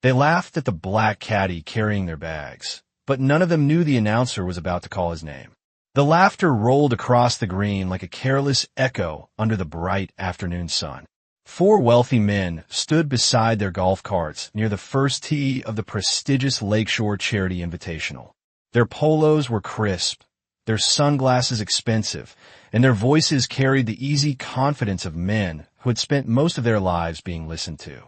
They laughed at the black caddy carrying their bags, but none of them knew the announcer was about to call his name. The laughter rolled across the green like a careless echo under the bright afternoon sun. 4 wealthy men stood beside their golf carts near the first tee of the prestigious Lakeshore Charity Invitational. Their polos were crisp, their sunglasses expensive, and their voices carried the easy confidence of men who had spent most of their lives being listened to.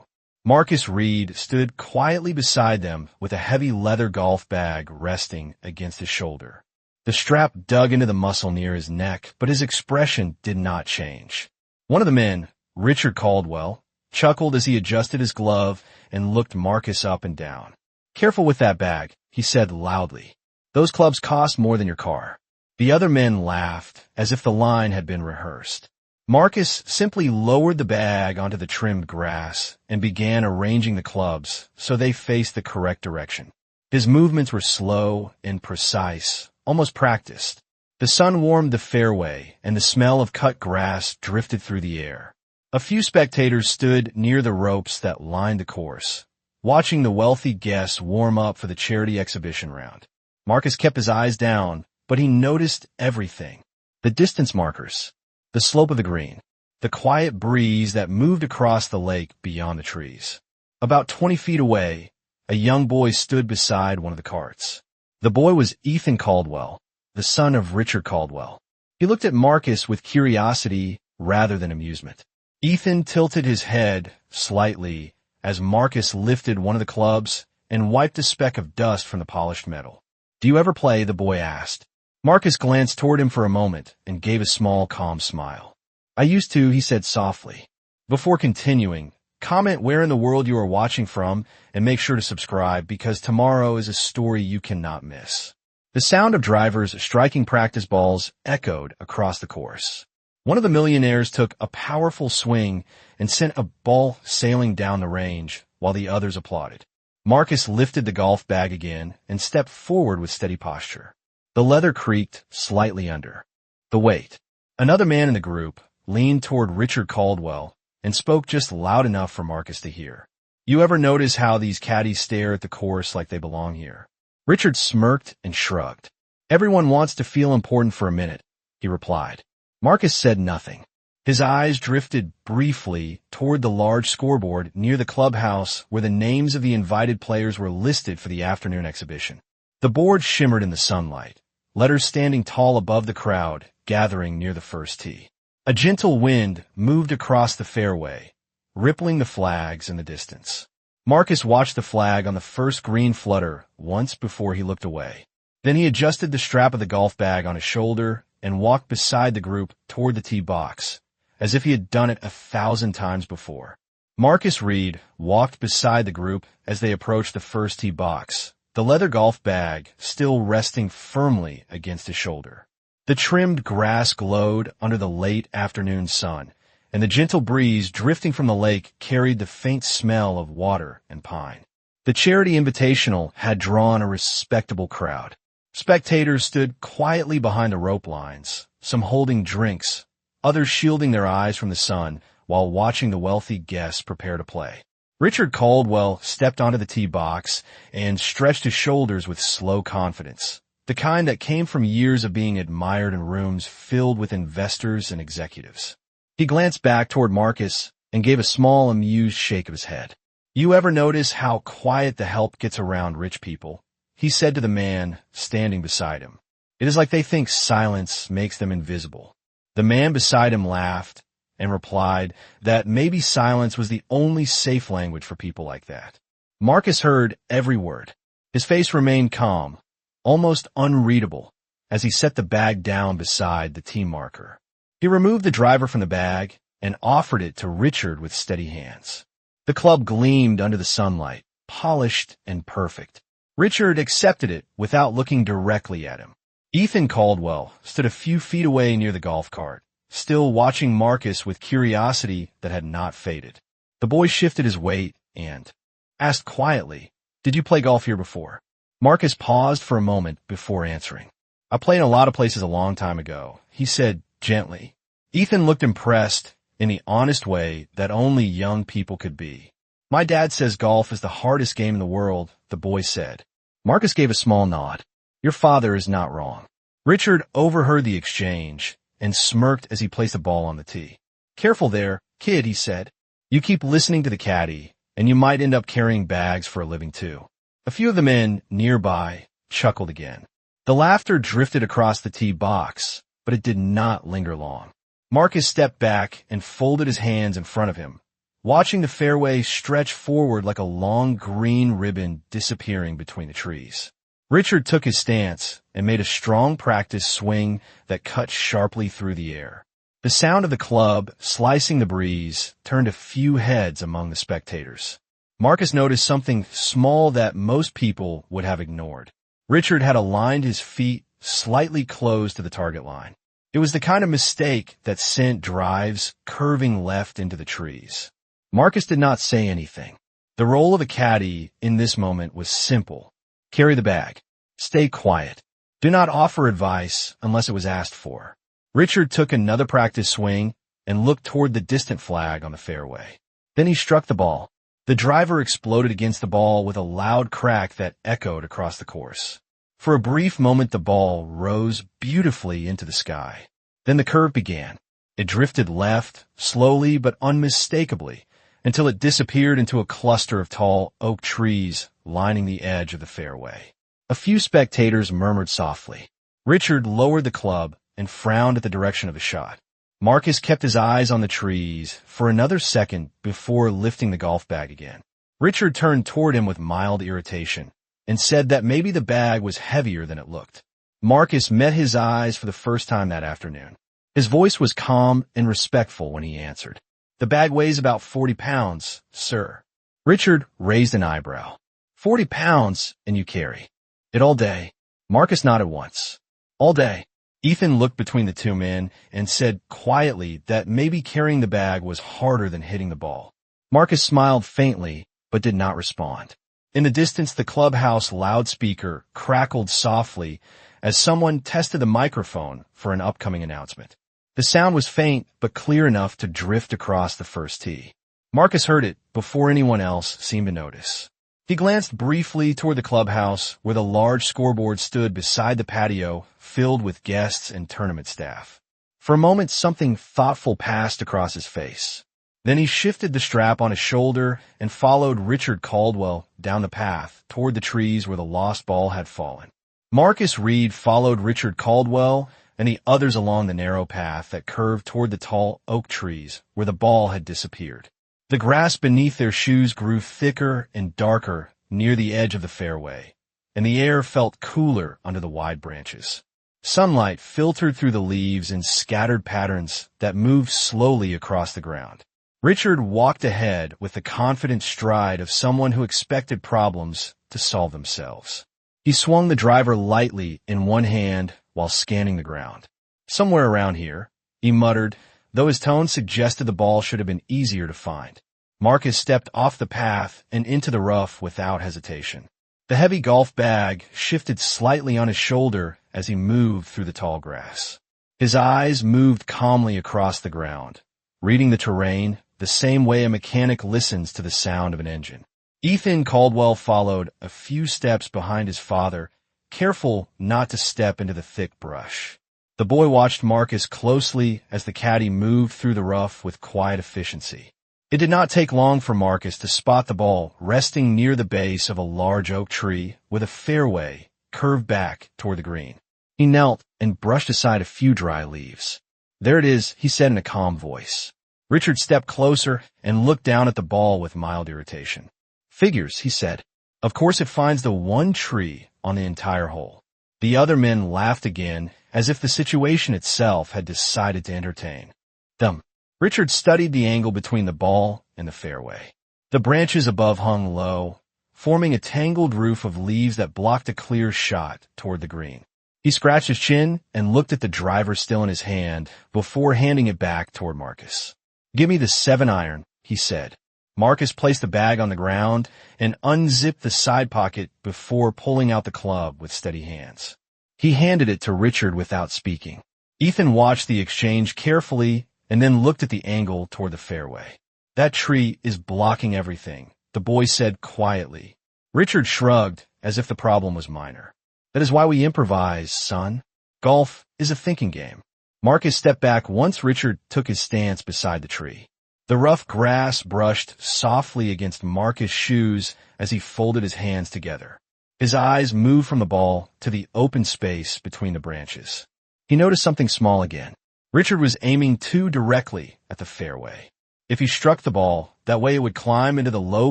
Marcus Reed stood quietly beside them with a heavy leather golf bag resting against his shoulder. The strap dug into the muscle near his neck, but his expression did not change. One of the men, Richard Caldwell, chuckled as he adjusted his glove and looked Marcus up and down. "Careful with that bag," he said loudly. "Those clubs cost more than your car." The other men laughed, as if the line had been rehearsed. Marcus simply lowered the bag onto the trimmed grass and began arranging the clubs so they faced the correct direction. His movements were slow and precise, almost practiced. The sun warmed the fairway, and the smell of cut grass drifted through the air. A few spectators stood near the ropes that lined the course, watching the wealthy guests warm up for the charity exhibition round. Marcus kept his eyes down, but he noticed everything. The distance markers, the slope of the green, the quiet breeze that moved across the lake beyond the trees. About 20 feet away, a young boy stood beside one of the carts. The boy was Ethan Caldwell, the son of Richard Caldwell. He looked at Marcus with curiosity rather than amusement. Ethan tilted his head slightly as Marcus lifted one of the clubs and wiped a speck of dust from the polished metal. "Do you ever play?" the boy asked. Marcus glanced toward him for a moment and gave a small, calm smile. "I used to," he said softly. Before continuing, comment where in the world you are watching from and make sure to subscribe because tomorrow is a story you cannot miss. The sound of drivers striking practice balls echoed across the course. One of the millionaires took a powerful swing and sent a ball sailing down the range while the others applauded. Marcus lifted the golf bag again and stepped forward with steady posture. The leather creaked slightly under the weight. Another man in the group leaned toward Richard Caldwell and spoke just loud enough for Marcus to hear. "You ever notice how these caddies stare at the course like they belong here?" Richard smirked and shrugged. "Everyone wants to feel important for a minute," he replied. Marcus said nothing. His eyes drifted briefly toward the large scoreboard near the clubhouse where the names of the invited players were listed for the afternoon exhibition. The board shimmered in the sunlight, letters standing tall above the crowd gathering near the first tee. A gentle wind moved across the fairway, rippling the flags in the distance. Marcus watched the flag on the first green flutter once before he looked away. Then he adjusted the strap of the golf bag on his shoulder and walked beside the group toward the tee box, as if he had done it 1,000 times before. Marcus Reed walked beside the group as they approached the first tee box, the leather golf bag still resting firmly against his shoulder. The trimmed grass glowed under the late afternoon sun, and the gentle breeze drifting from the lake carried the faint smell of water and pine. The Charity Invitational had drawn a respectable crowd. Spectators stood quietly behind the rope lines, some holding drinks, others shielding their eyes from the sun while watching the wealthy guests prepare to play. Richard Caldwell stepped onto the tee box and stretched his shoulders with slow confidence, the kind that came from years of being admired in rooms filled with investors and executives. He glanced back toward Marcus and gave a small, amused shake of his head. "You ever notice how quiet the help gets around rich people?" he said to the man standing beside him. "It is like they think silence makes them invisible." The man beside him laughed and replied that maybe silence was the only safe language for people like that. Marcus heard every word. His face remained calm, almost unreadable, as he set the bag down beside the tee marker. He removed the driver from the bag and offered it to Richard with steady hands. The club gleamed under the sunlight, polished and perfect. Richard accepted it without looking directly at him. Ethan Caldwell stood a few feet away near the golf cart, still watching Marcus with curiosity that had not faded. The boy shifted his weight and asked quietly, "Did you play golf here before?" Marcus paused for a moment before answering. "I played in a lot of places a long time ago," he said gently. Ethan looked impressed in the honest way that only young people could be. My dad says golf is the hardest game in the world, the boy said. Marcus gave a small nod. Your father is not wrong. Richard overheard the exchange and smirked as he placed a ball on the tee. Careful there, kid, he said. You keep listening to the caddy, and you might end up carrying bags for a living too. A few of the men nearby chuckled again. The laughter drifted across the tee box, but it did not linger long. Marcus stepped back and folded his hands in front of him, watching the fairway stretch forward like a long green ribbon disappearing between the trees. Richard took his stance and made a strong practice swing that cut sharply through the air. The sound of the club slicing the breeze turned a few heads among the spectators. Marcus noticed something small that most people would have ignored. Richard had aligned his feet slightly close to the target line. It was the kind of mistake that sent drives curving left into the trees. Marcus did not say anything. The role of a caddy in this moment was simple. Carry the bag. Stay quiet. Do not offer advice unless it was asked for. Richard took another practice swing and looked toward the distant flag on the fairway. Then he struck the ball. The driver exploded against the ball with a loud crack that echoed across the course. For a brief moment, the ball rose beautifully into the sky. Then the curve began. It drifted left, slowly but unmistakably, until it disappeared into a cluster of tall oak trees lining the edge of the fairway. A few spectators murmured softly. Richard lowered the club and frowned at the direction of the shot. Marcus kept his eyes on the trees for another second before lifting the golf bag again. Richard turned toward him with mild irritation and said that maybe the bag was heavier than it looked. Marcus met his eyes for the first time that afternoon. His voice was calm and respectful when he answered. The bag weighs about 40 pounds, sir. Richard raised an eyebrow. 40 pounds, and you carry it all day. Marcus nodded once. All day. Ethan looked between the two men and said quietly that maybe carrying the bag was harder than hitting the ball. Marcus smiled faintly, but did not respond. In the distance, the clubhouse loudspeaker crackled softly as someone tested the microphone for an upcoming announcement. The sound was faint, but clear enough to drift across the first tee. Marcus heard it before anyone else seemed to notice. He glanced briefly toward the clubhouse where the large scoreboard stood beside the patio filled with guests and tournament staff. For a moment, something thoughtful passed across his face. Then he shifted the strap on his shoulder and followed Richard Caldwell down the path toward the trees where the lost ball had fallen. Marcus Reed followed Richard Caldwell and the others along the narrow path that curved toward the tall oak trees where the ball had disappeared. The grass beneath their shoes grew thicker and darker near the edge of the fairway, and the air felt cooler under the wide branches. Sunlight filtered through the leaves in scattered patterns that moved slowly across the ground. Richard walked ahead with the confident stride of someone who expected problems to solve themselves. He swung the driver lightly in one hand while scanning the ground. Somewhere around here, he muttered, though his tone suggested the ball should have been easier to find. Marcus stepped off the path and into the rough without hesitation. The heavy golf bag shifted slightly on his shoulder as he moved through the tall grass. His eyes moved calmly across the ground, reading the terrain the same way a mechanic listens to the sound of an engine. Ethan Caldwell followed a few steps behind his father, careful not to step into the thick brush. The boy watched Marcus closely as the caddy moved through the rough with quiet efficiency. It did not take long for Marcus to spot the ball resting near the base of a large oak tree with a fairway curved back toward the green. He knelt and brushed aside a few dry leaves. There it is, he said in a calm voice. Richard stepped closer and looked down at the ball with mild irritation. Figures, he said. Of course it finds the one tree on the entire hole. The other men laughed again, as if the situation itself had decided to entertain them. Richard studied the angle between the ball and the fairway. The branches above hung low, forming a tangled roof of leaves that blocked a clear shot toward the green. He scratched his chin and looked at the driver still in his hand before handing it back toward Marcus. Give me the 7-iron, he said. Marcus placed the bag on the ground and unzipped the side pocket before pulling out the club with steady hands. He handed it to Richard without speaking. Ethan watched the exchange carefully and then looked at the angle toward the fairway. That tree is blocking everything, the boy said quietly. Richard shrugged, as if the problem was minor. That is why we improvise, son. Golf is a thinking game. Marcus stepped back once Richard took his stance beside the tree. The rough grass brushed softly against Marcus' shoes as he folded his hands together. His eyes moved from the ball to the open space between the branches. He noticed something small again. Richard was aiming too directly at the fairway. If he struck the ball, that way it would climb into the low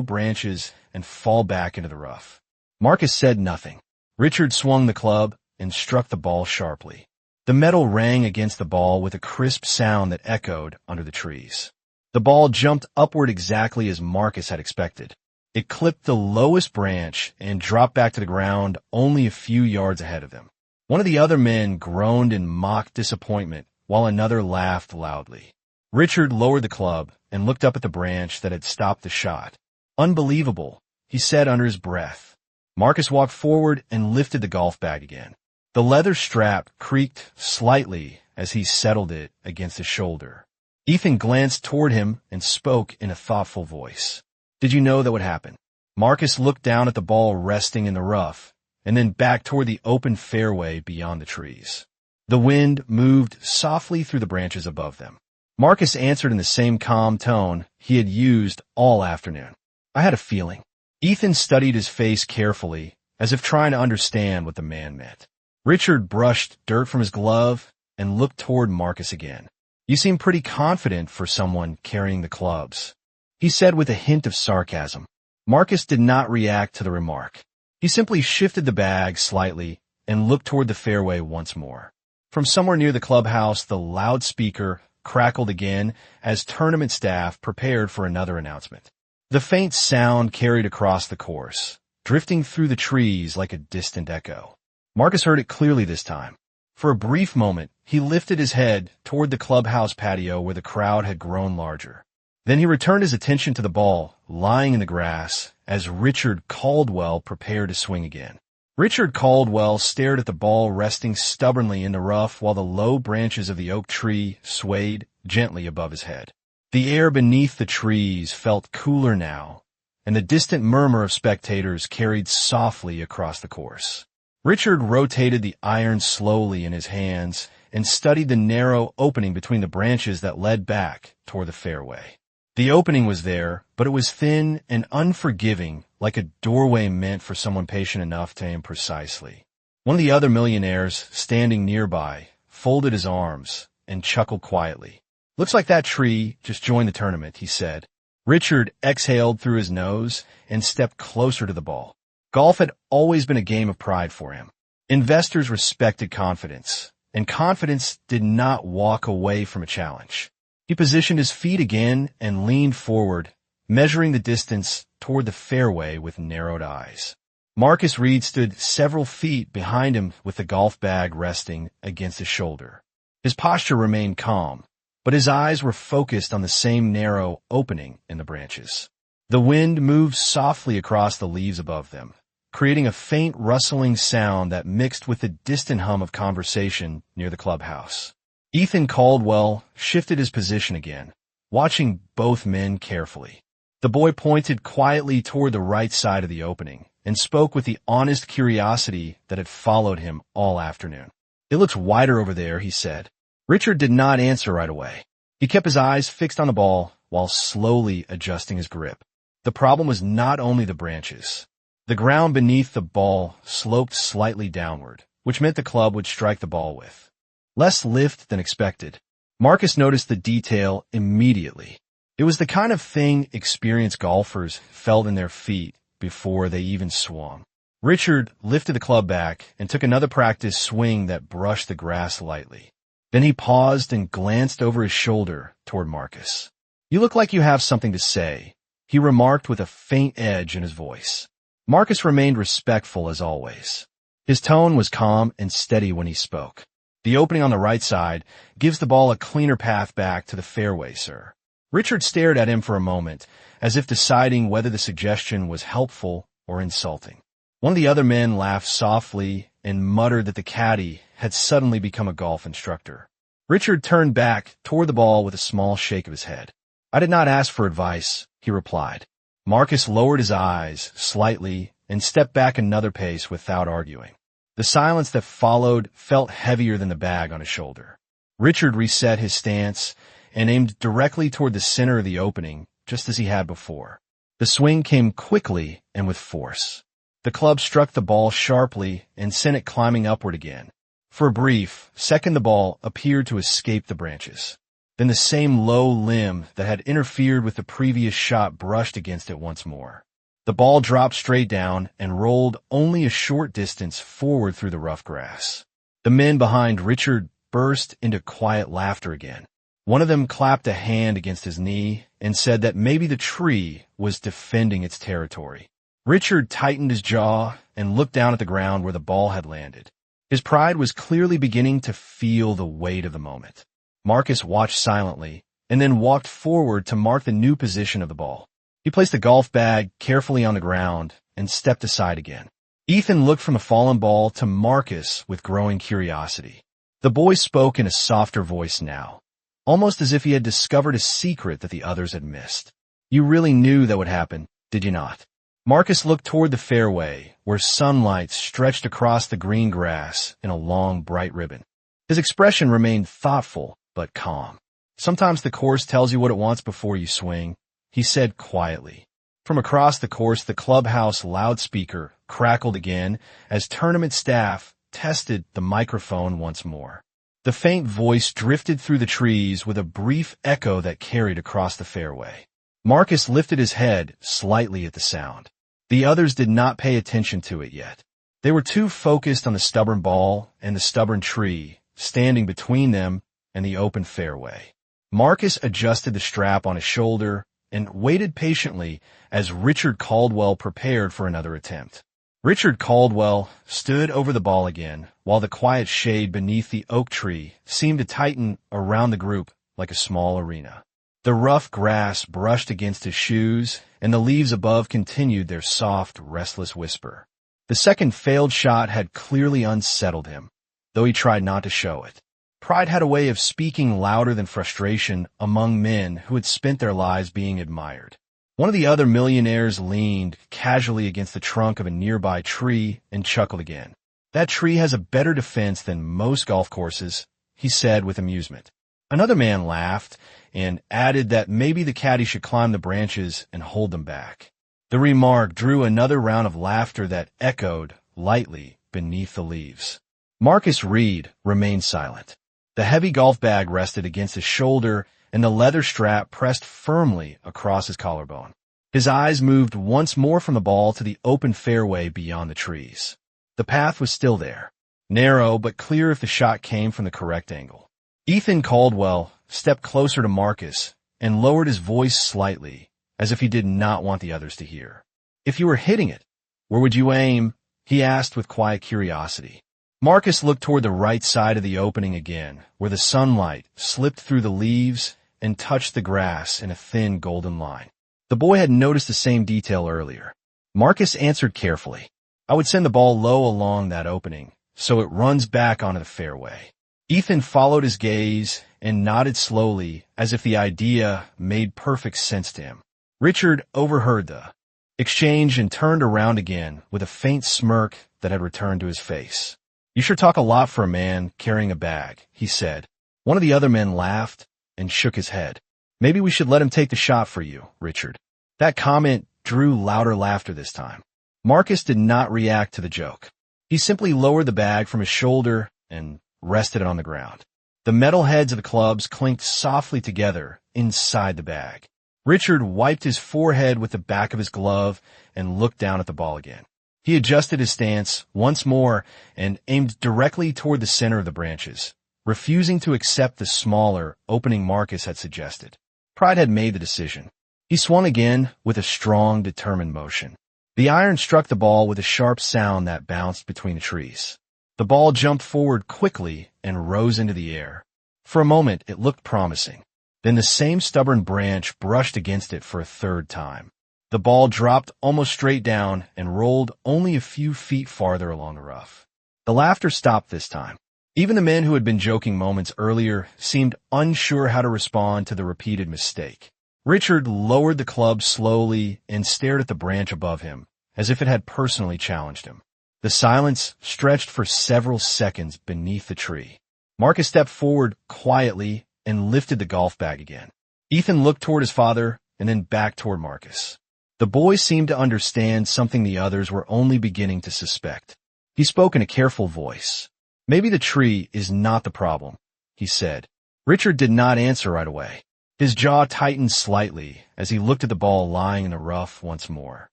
branches and fall back into the rough. Marcus said nothing. Richard swung the club and struck the ball sharply. The metal rang against the ball with a crisp sound that echoed under the trees. The ball jumped upward exactly as Marcus had expected. It clipped the lowest branch and dropped back to the ground only a few yards ahead of them. One of the other men groaned in mock disappointment while another laughed loudly. Richard lowered the club and looked up at the branch that had stopped the shot. Unbelievable, he said under his breath. Marcus walked forward and lifted the golf bag again. The leather strap creaked slightly as he settled it against his shoulder. Ethan glanced toward him and spoke in a thoughtful voice. Did you know that would happen? Marcus looked down at the ball resting in the rough, and then back toward the open fairway beyond the trees. The wind moved softly through the branches above them. Marcus answered in the same calm tone he had used all afternoon. I had a feeling. Ethan studied his face carefully, as if trying to understand what the man meant. Richard brushed dirt from his glove and looked toward Marcus again. You seem pretty confident for someone carrying the clubs, he said with a hint of sarcasm. Marcus did not react to the remark. He simply shifted the bag slightly and looked toward the fairway once more. From somewhere near the clubhouse, the loudspeaker crackled again as tournament staff prepared for another announcement. The faint sound carried across the course, drifting through the trees like a distant echo. Marcus heard it clearly this time. For a brief moment, he lifted his head toward the clubhouse patio where the crowd had grown larger. Then he returned his attention to the ball lying in the grass as Richard Caldwell prepared to swing again. Richard Caldwell stared at the ball resting stubbornly in the rough while the low branches of the oak tree swayed gently above his head. The air beneath the trees felt cooler now, and the distant murmur of spectators carried softly across the course. Richard rotated the iron slowly in his hands and studied the narrow opening between the branches that led back toward the fairway. The opening was there, but it was thin and unforgiving, like a doorway meant for someone patient enough to aim precisely. One of the other millionaires, standing nearby, folded his arms and chuckled quietly. Looks like that tree just joined the tournament, he said. Richard exhaled through his nose and stepped closer to the ball. Golf had always been a game of pride for him. Investors respected confidence, and confidence did not walk away from a challenge. He positioned his feet again and leaned forward, measuring the distance toward the fairway with narrowed eyes. Marcus Reed stood several feet behind him with the golf bag resting against his shoulder. His posture remained calm, but his eyes were focused on the same narrow opening in the branches. The wind moved softly across the leaves above them, creating a faint rustling sound that mixed with the distant hum of conversation near the clubhouse. Ethan Caldwell shifted his position again, watching both men carefully. The boy pointed quietly toward the right side of the opening and spoke with the honest curiosity that had followed him all afternoon. It looks wider over there, he said. Richard did not answer right away. He kept his eyes fixed on the ball while slowly adjusting his grip. The problem was not only the branches. The ground beneath the ball sloped slightly downward, which meant the club would strike the ball with less lift than expected. Marcus noticed the detail immediately. It was the kind of thing experienced golfers felt in their feet before they even swung. Richard lifted the club back and took another practice swing that brushed the grass lightly. Then he paused and glanced over his shoulder toward Marcus. You look like you have something to say, he remarked with a faint edge in his voice. Marcus remained respectful as always. His tone was calm and steady when he spoke. The opening on the right side gives the ball a cleaner path back to the fairway, sir. Richard stared at him for a moment, as if deciding whether the suggestion was helpful or insulting. One of the other men laughed softly and muttered that the caddy had suddenly become a golf instructor. Richard turned back toward the ball with a small shake of his head. I did not ask for advice, he replied. Marcus lowered his eyes slightly and stepped back another pace without arguing. The silence that followed felt heavier than the bag on his shoulder. Richard reset his stance and aimed directly toward the center of the opening, just as he had before. The swing came quickly and with force. The club struck the ball sharply and sent it climbing upward again. For a brief second, the ball appeared to escape the branches. Then the same low limb that had interfered with the previous shot brushed against it once more. The ball dropped straight down and rolled only a short distance forward through the rough grass. The men behind Richard burst into quiet laughter again. One of them clapped a hand against his knee and said that maybe the tree was defending its territory. Richard tightened his jaw and looked down at the ground where the ball had landed. His pride was clearly beginning to feel the weight of the moment. Marcus watched silently and then walked forward to mark the new position of the ball. He placed the golf bag carefully on the ground and stepped aside again. Ethan looked from the fallen ball to Marcus with growing curiosity. The boy spoke in a softer voice now, almost as if he had discovered a secret that the others had missed. "You really knew that would happen, did you not?" Marcus looked toward the fairway, where sunlight stretched across the green grass in a long, bright ribbon. His expression remained thoughtful but calm. "Sometimes the course tells you what it wants before you swing," he said quietly. From across the course, the clubhouse loudspeaker crackled again as tournament staff tested the microphone once more. The faint voice drifted through the trees with a brief echo that carried across the fairway. Marcus lifted his head slightly at the sound. The others did not pay attention to it yet. They were too focused on the stubborn ball and the stubborn tree standing between them and the open fairway. Marcus adjusted the strap on his shoulder and waited patiently as Richard Caldwell prepared for another attempt. Richard Caldwell stood over the ball again, while the quiet shade beneath the oak tree seemed to tighten around the group like a small arena. The rough grass brushed against his shoes, and the leaves above continued their soft, restless whisper. The second failed shot had clearly unsettled him, though he tried not to show it. Pride had a way of speaking louder than frustration among men who had spent their lives being admired. One of the other millionaires leaned casually against the trunk of a nearby tree and chuckled again. "That tree has a better defense than most golf courses," he said with amusement. Another man laughed and added that maybe the caddy should climb the branches and hold them back. The remark drew another round of laughter that echoed lightly beneath the leaves. Marcus Reed remained silent. The heavy golf bag rested against his shoulder and the leather strap pressed firmly across his collarbone. His eyes moved once more from the ball to the open fairway beyond the trees. The path was still there, narrow but clear if the shot came from the correct angle. Ethan Caldwell stepped closer to Marcus and lowered his voice slightly, as if he did not want the others to hear. "If you were hitting it, where would you aim?" he asked with quiet curiosity. Marcus looked toward the right side of the opening again, where the sunlight slipped through the leaves and touched the grass in a thin golden line. The boy had noticed the same detail earlier. Marcus answered carefully, "I would send the ball low along that opening, so it runs back onto the fairway." Ethan followed his gaze and nodded slowly, as if the idea made perfect sense to him. Richard overheard the exchange and turned around again with a faint smirk that had returned to his face. "You sure talk a lot for a man carrying a bag," he said. One of the other men laughed and shook his head. "Maybe we should let him take the shot for you, Richard." That comment drew louder laughter this time. Marcus did not react to the joke. He simply lowered the bag from his shoulder and rested it on the ground. The metal heads of the clubs clinked softly together inside the bag. Richard wiped his forehead with the back of his glove and looked down at the ball again. He adjusted his stance once more and aimed directly toward the center of the branches, refusing to accept the smaller opening Marcus had suggested. Pride had made the decision. He swung again with a strong, determined motion. The iron struck the ball with a sharp sound that bounced between the trees. The ball jumped forward quickly and rose into the air. For a moment, it looked promising. Then the same stubborn branch brushed against it for a third time. The ball dropped almost straight down and rolled only a few feet farther along the rough. The laughter stopped this time. Even the men who had been joking moments earlier seemed unsure how to respond to the repeated mistake. Richard lowered the club slowly and stared at the branch above him, as if it had personally challenged him. The silence stretched for several seconds beneath the tree. Marcus stepped forward quietly and lifted the golf bag again. Ethan looked toward his father and then back toward Marcus. The boy seemed to understand something the others were only beginning to suspect. He spoke in a careful voice. "Maybe the tree is not the problem," he said. Richard did not answer right away. His jaw tightened slightly as he looked at the ball lying in the rough once more.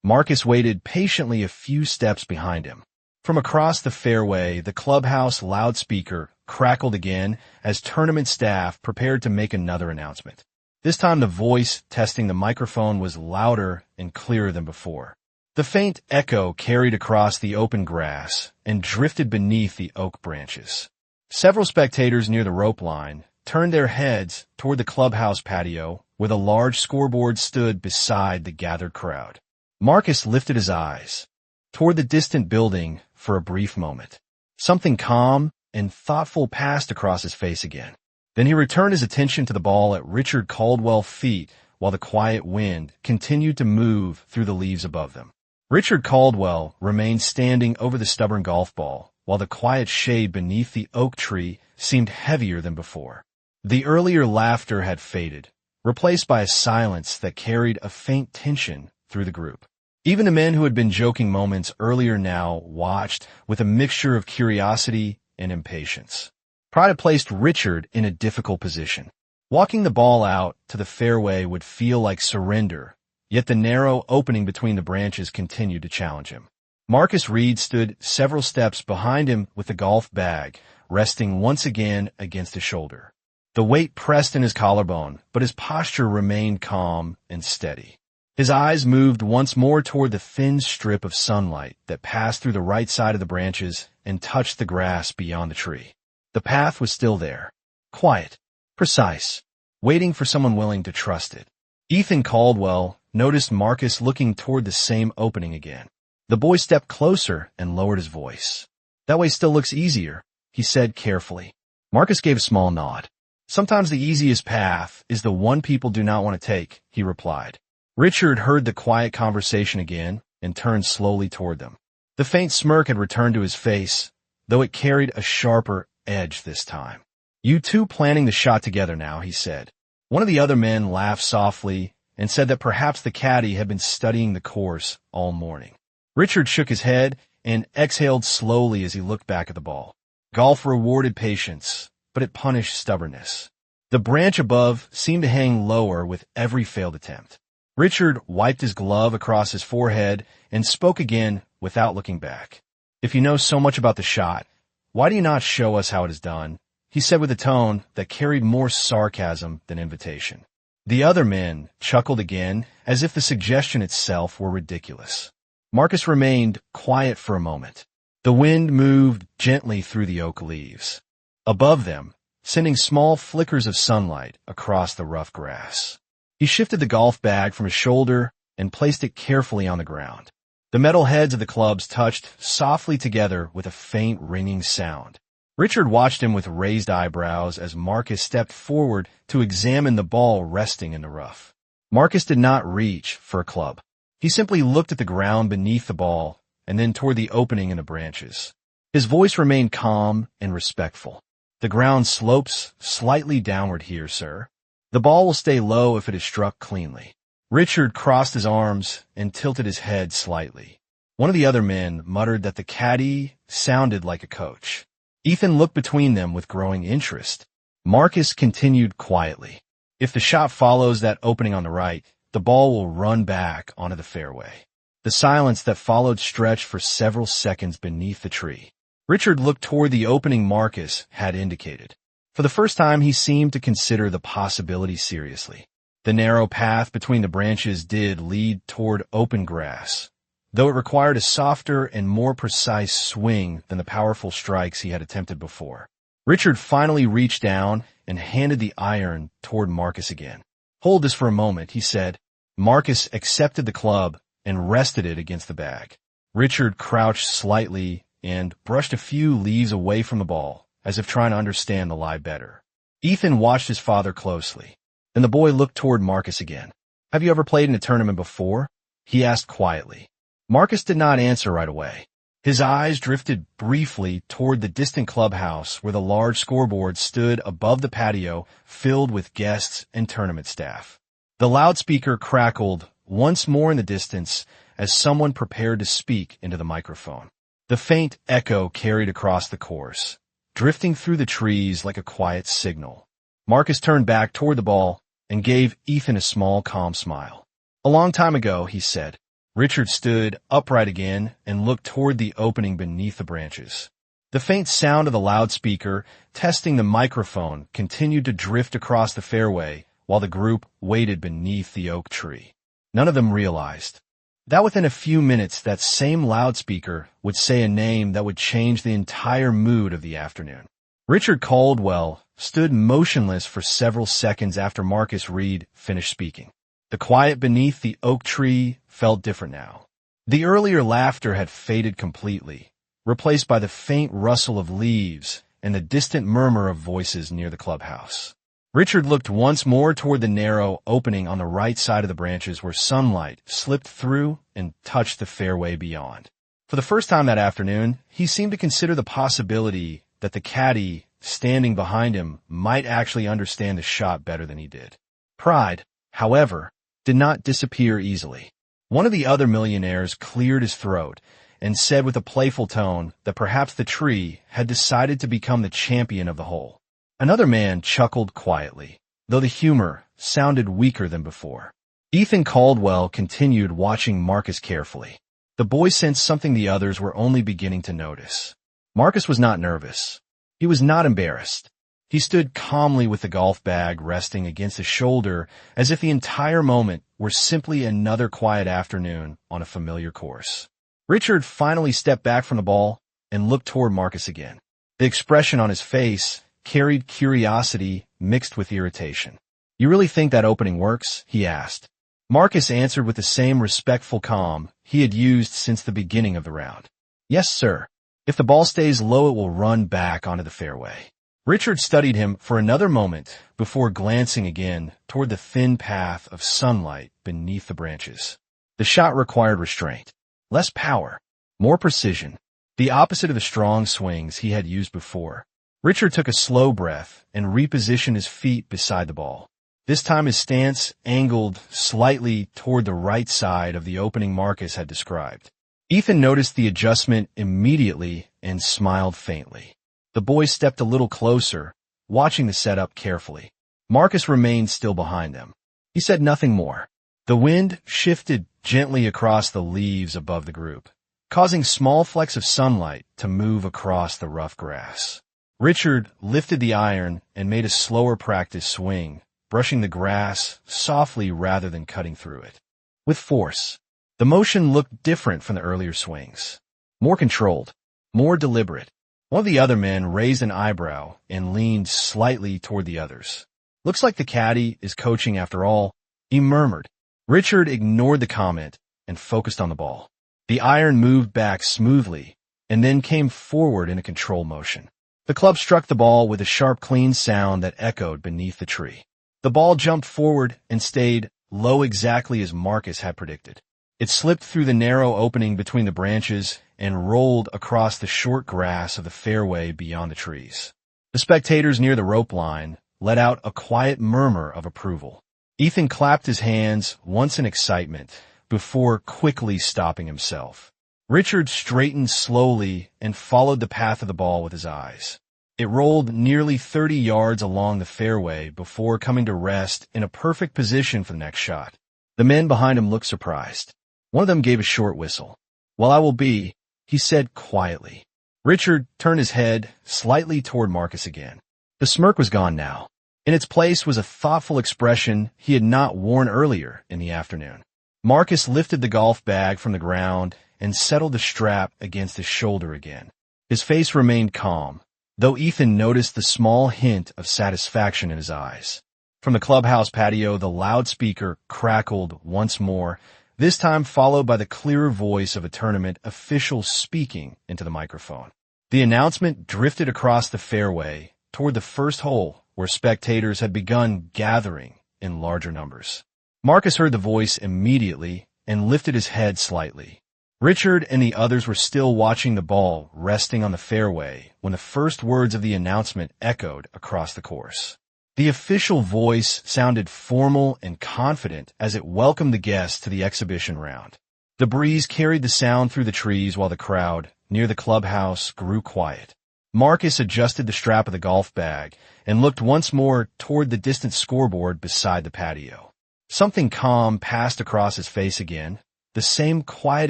Marcus waited patiently a few steps behind him. From across the fairway, the clubhouse loudspeaker crackled again as tournament staff prepared to make another announcement. This time the voice testing the microphone was louder and clearer than before. The faint echo carried across the open grass and drifted beneath the oak branches. Several spectators near the rope line turned their heads toward the clubhouse patio where the large scoreboard stood beside the gathered crowd. Marcus lifted his eyes toward the distant building for a brief moment. Something calm and thoughtful passed across his face again. Then he returned his attention to the ball at Richard Caldwell's feet while the quiet wind continued to move through the leaves above them. Richard Caldwell remained standing over the stubborn golf ball while the quiet shade beneath the oak tree seemed heavier than before. The earlier laughter had faded, replaced by a silence that carried a faint tension through the group. Even the men who had been joking moments earlier now watched with a mixture of curiosity and impatience. Pride had placed Richard in a difficult position. Walking the ball out to the fairway would feel like surrender, yet the narrow opening between the branches continued to challenge him. Marcus Reed stood several steps behind him with the golf bag resting once again against his shoulder. The weight pressed in his collarbone, but his posture remained calm and steady. His eyes moved once more toward the thin strip of sunlight that passed through the right side of the branches and touched the grass beyond the tree. The path was still there, quiet, precise, waiting for someone willing to trust it. Ethan Caldwell noticed Marcus looking toward the same opening again. The boy stepped closer and lowered his voice. "That way still looks easier," he said carefully. Marcus gave a small nod. "Sometimes the easiest path is the one people do not want to take," he replied. Richard heard the quiet conversation again and turned slowly toward them. The faint smirk had returned to his face, though it carried a sharper edge this time. "You two planning the shot together now," he said. One of the other men laughed softly and said that perhaps the caddy had been studying the course all morning. Richard shook his head and exhaled slowly as he looked back at the ball. Golf rewarded patience, but it punished stubbornness. The branch above seemed to hang lower with every failed attempt. Richard wiped his glove across his forehead and spoke again without looking back. "If you know so much about the shot, why do you not show us how it is done?" he said with a tone that carried more sarcasm than invitation. The other men chuckled again, as if the suggestion itself were ridiculous. Marcus remained quiet for a moment. The wind moved gently through the oak leaves above them, sending small flickers of sunlight across the rough grass. He shifted the golf bag from his shoulder and placed it carefully on the ground. The metal heads of the clubs touched softly together with a faint ringing sound. Richard watched him with raised eyebrows as Marcus stepped forward to examine the ball resting in the rough. Marcus did not reach for a club. He simply looked at the ground beneath the ball and then toward the opening in the branches. His voice remained calm and respectful. "The ground slopes slightly downward here, sir. The ball will stay low if it is struck cleanly." Richard crossed his arms and tilted his head slightly. One of the other men muttered that the caddy sounded like a coach. Ethan looked between them with growing interest. Marcus continued quietly. "If the shot follows that opening on the right, the ball will run back onto the fairway." The silence that followed stretched for several seconds beneath the tree. Richard looked toward the opening Marcus had indicated. For the first time, he seemed to consider the possibility seriously. The narrow path between the branches did lead toward open grass, though it required a softer and more precise swing than the powerful strikes he had attempted before. Richard finally reached down and handed the iron toward Marcus again. "Hold this for a moment," he said. Marcus accepted the club and rested it against the bag. Richard crouched slightly and brushed a few leaves away from the ball, as if trying to understand the lie better. Ethan watched his father closely. and the boy looked toward Marcus again. "Have you ever played in a tournament before?" he asked quietly. Marcus did not answer right away. His eyes drifted briefly toward the distant clubhouse where the large scoreboard stood above the patio filled with guests and tournament staff. The loudspeaker crackled once more in the distance as someone prepared to speak into the microphone. The faint echo carried across the course, drifting through the trees like a quiet signal. Marcus turned back toward the ball and gave Ethan a small, calm smile. "A long time ago," he said. Richard stood upright again and looked toward the opening beneath the branches. The faint sound of the loudspeaker testing the microphone continued to drift across the fairway while the group waited beneath the oak tree. None of them realized that within a few minutes that same loudspeaker would say a name that would change the entire mood of the afternoon. Richard Caldwell stood motionless for several seconds after Marcus Reed finished speaking. The quiet beneath the oak tree felt different now. The earlier laughter had faded completely, replaced by the faint rustle of leaves and the distant murmur of voices near the clubhouse. Richard looked once more toward the narrow opening on the right side of the branches where sunlight slipped through and touched the fairway beyond. For the first time that afternoon, he seemed to consider the possibility that the caddy standing behind him might actually understand the shot better than he did. Pride, however, did not disappear easily. One of the other millionaires cleared his throat and said with a playful tone that perhaps the tree had decided to become the champion of the hole. Another man chuckled quietly, though the humor sounded weaker than before. Ethan Caldwell continued watching Marcus carefully. The boy sensed something the others were only beginning to notice. Marcus was not nervous. He was not embarrassed. He stood calmly with the golf bag resting against his shoulder as if the entire moment were simply another quiet afternoon on a familiar course. Richard finally stepped back from the ball and looked toward Marcus again. The expression on his face carried curiosity mixed with irritation. "You really think that opening works?" he asked. Marcus answered with the same respectful calm he had used since the beginning of the round. "Yes, sir. If the ball stays low, it will run back onto the fairway." Richard studied him for another moment before glancing again toward the thin path of sunlight beneath the branches. The shot required restraint, less power, more precision, the opposite of the strong swings he had used before. Richard took a slow breath and repositioned his feet beside the ball. This time his stance angled slightly toward the right side of the opening Marcus had described. Ethan noticed the adjustment immediately and smiled faintly. The boys stepped a little closer, watching the setup carefully. Marcus remained still behind them. He said nothing more. The wind shifted gently across the leaves above the group, causing small flecks of sunlight to move across the rough grass. Richard lifted the iron and made a slower practice swing, brushing the grass softly rather than cutting through it. With force, the motion looked different from the earlier swings. More controlled, more deliberate. One of the other men raised an eyebrow and leaned slightly toward the others. "Looks like the caddy is coaching after all," he murmured. Richard ignored the comment and focused on the ball. The iron moved back smoothly and then came forward in a control motion. The club struck the ball with a sharp, clean sound that echoed beneath the tree. The ball jumped forward and stayed low exactly as Marcus had predicted. It slipped through the narrow opening between the branches and rolled across the short grass of the fairway beyond the trees. The spectators near the rope line let out a quiet murmur of approval. Ethan clapped his hands once in excitement before quickly stopping himself. Richard straightened slowly and followed the path of the ball with his eyes. It rolled nearly 30 yards along the fairway before coming to rest in a perfect position for the next shot. The men behind him looked surprised. One of them gave a short whistle. "Well, I will be," he said quietly. Richard turned his head slightly toward Marcus again. The smirk was gone now. In its place was a thoughtful expression he had not worn earlier in the afternoon. Marcus lifted the golf bag from the ground and settled the strap against his shoulder again. His face remained calm, though Ethan noticed the small hint of satisfaction in his eyes. From the clubhouse patio, the loudspeaker crackled once more, this time followed by the clearer voice of a tournament official speaking into the microphone. The announcement drifted across the fairway toward the first hole where spectators had begun gathering in larger numbers. Marcus heard the voice immediately and lifted his head slightly. Richard and the others were still watching the ball resting on the fairway when the first words of the announcement echoed across the course. The official voice sounded formal and confident as it welcomed the guests to the exhibition round. The breeze carried the sound through the trees while the crowd, near the clubhouse, grew quiet. Marcus adjusted the strap of the golf bag and looked once more toward the distant scoreboard beside the patio. Something calm passed across his face again, the same quiet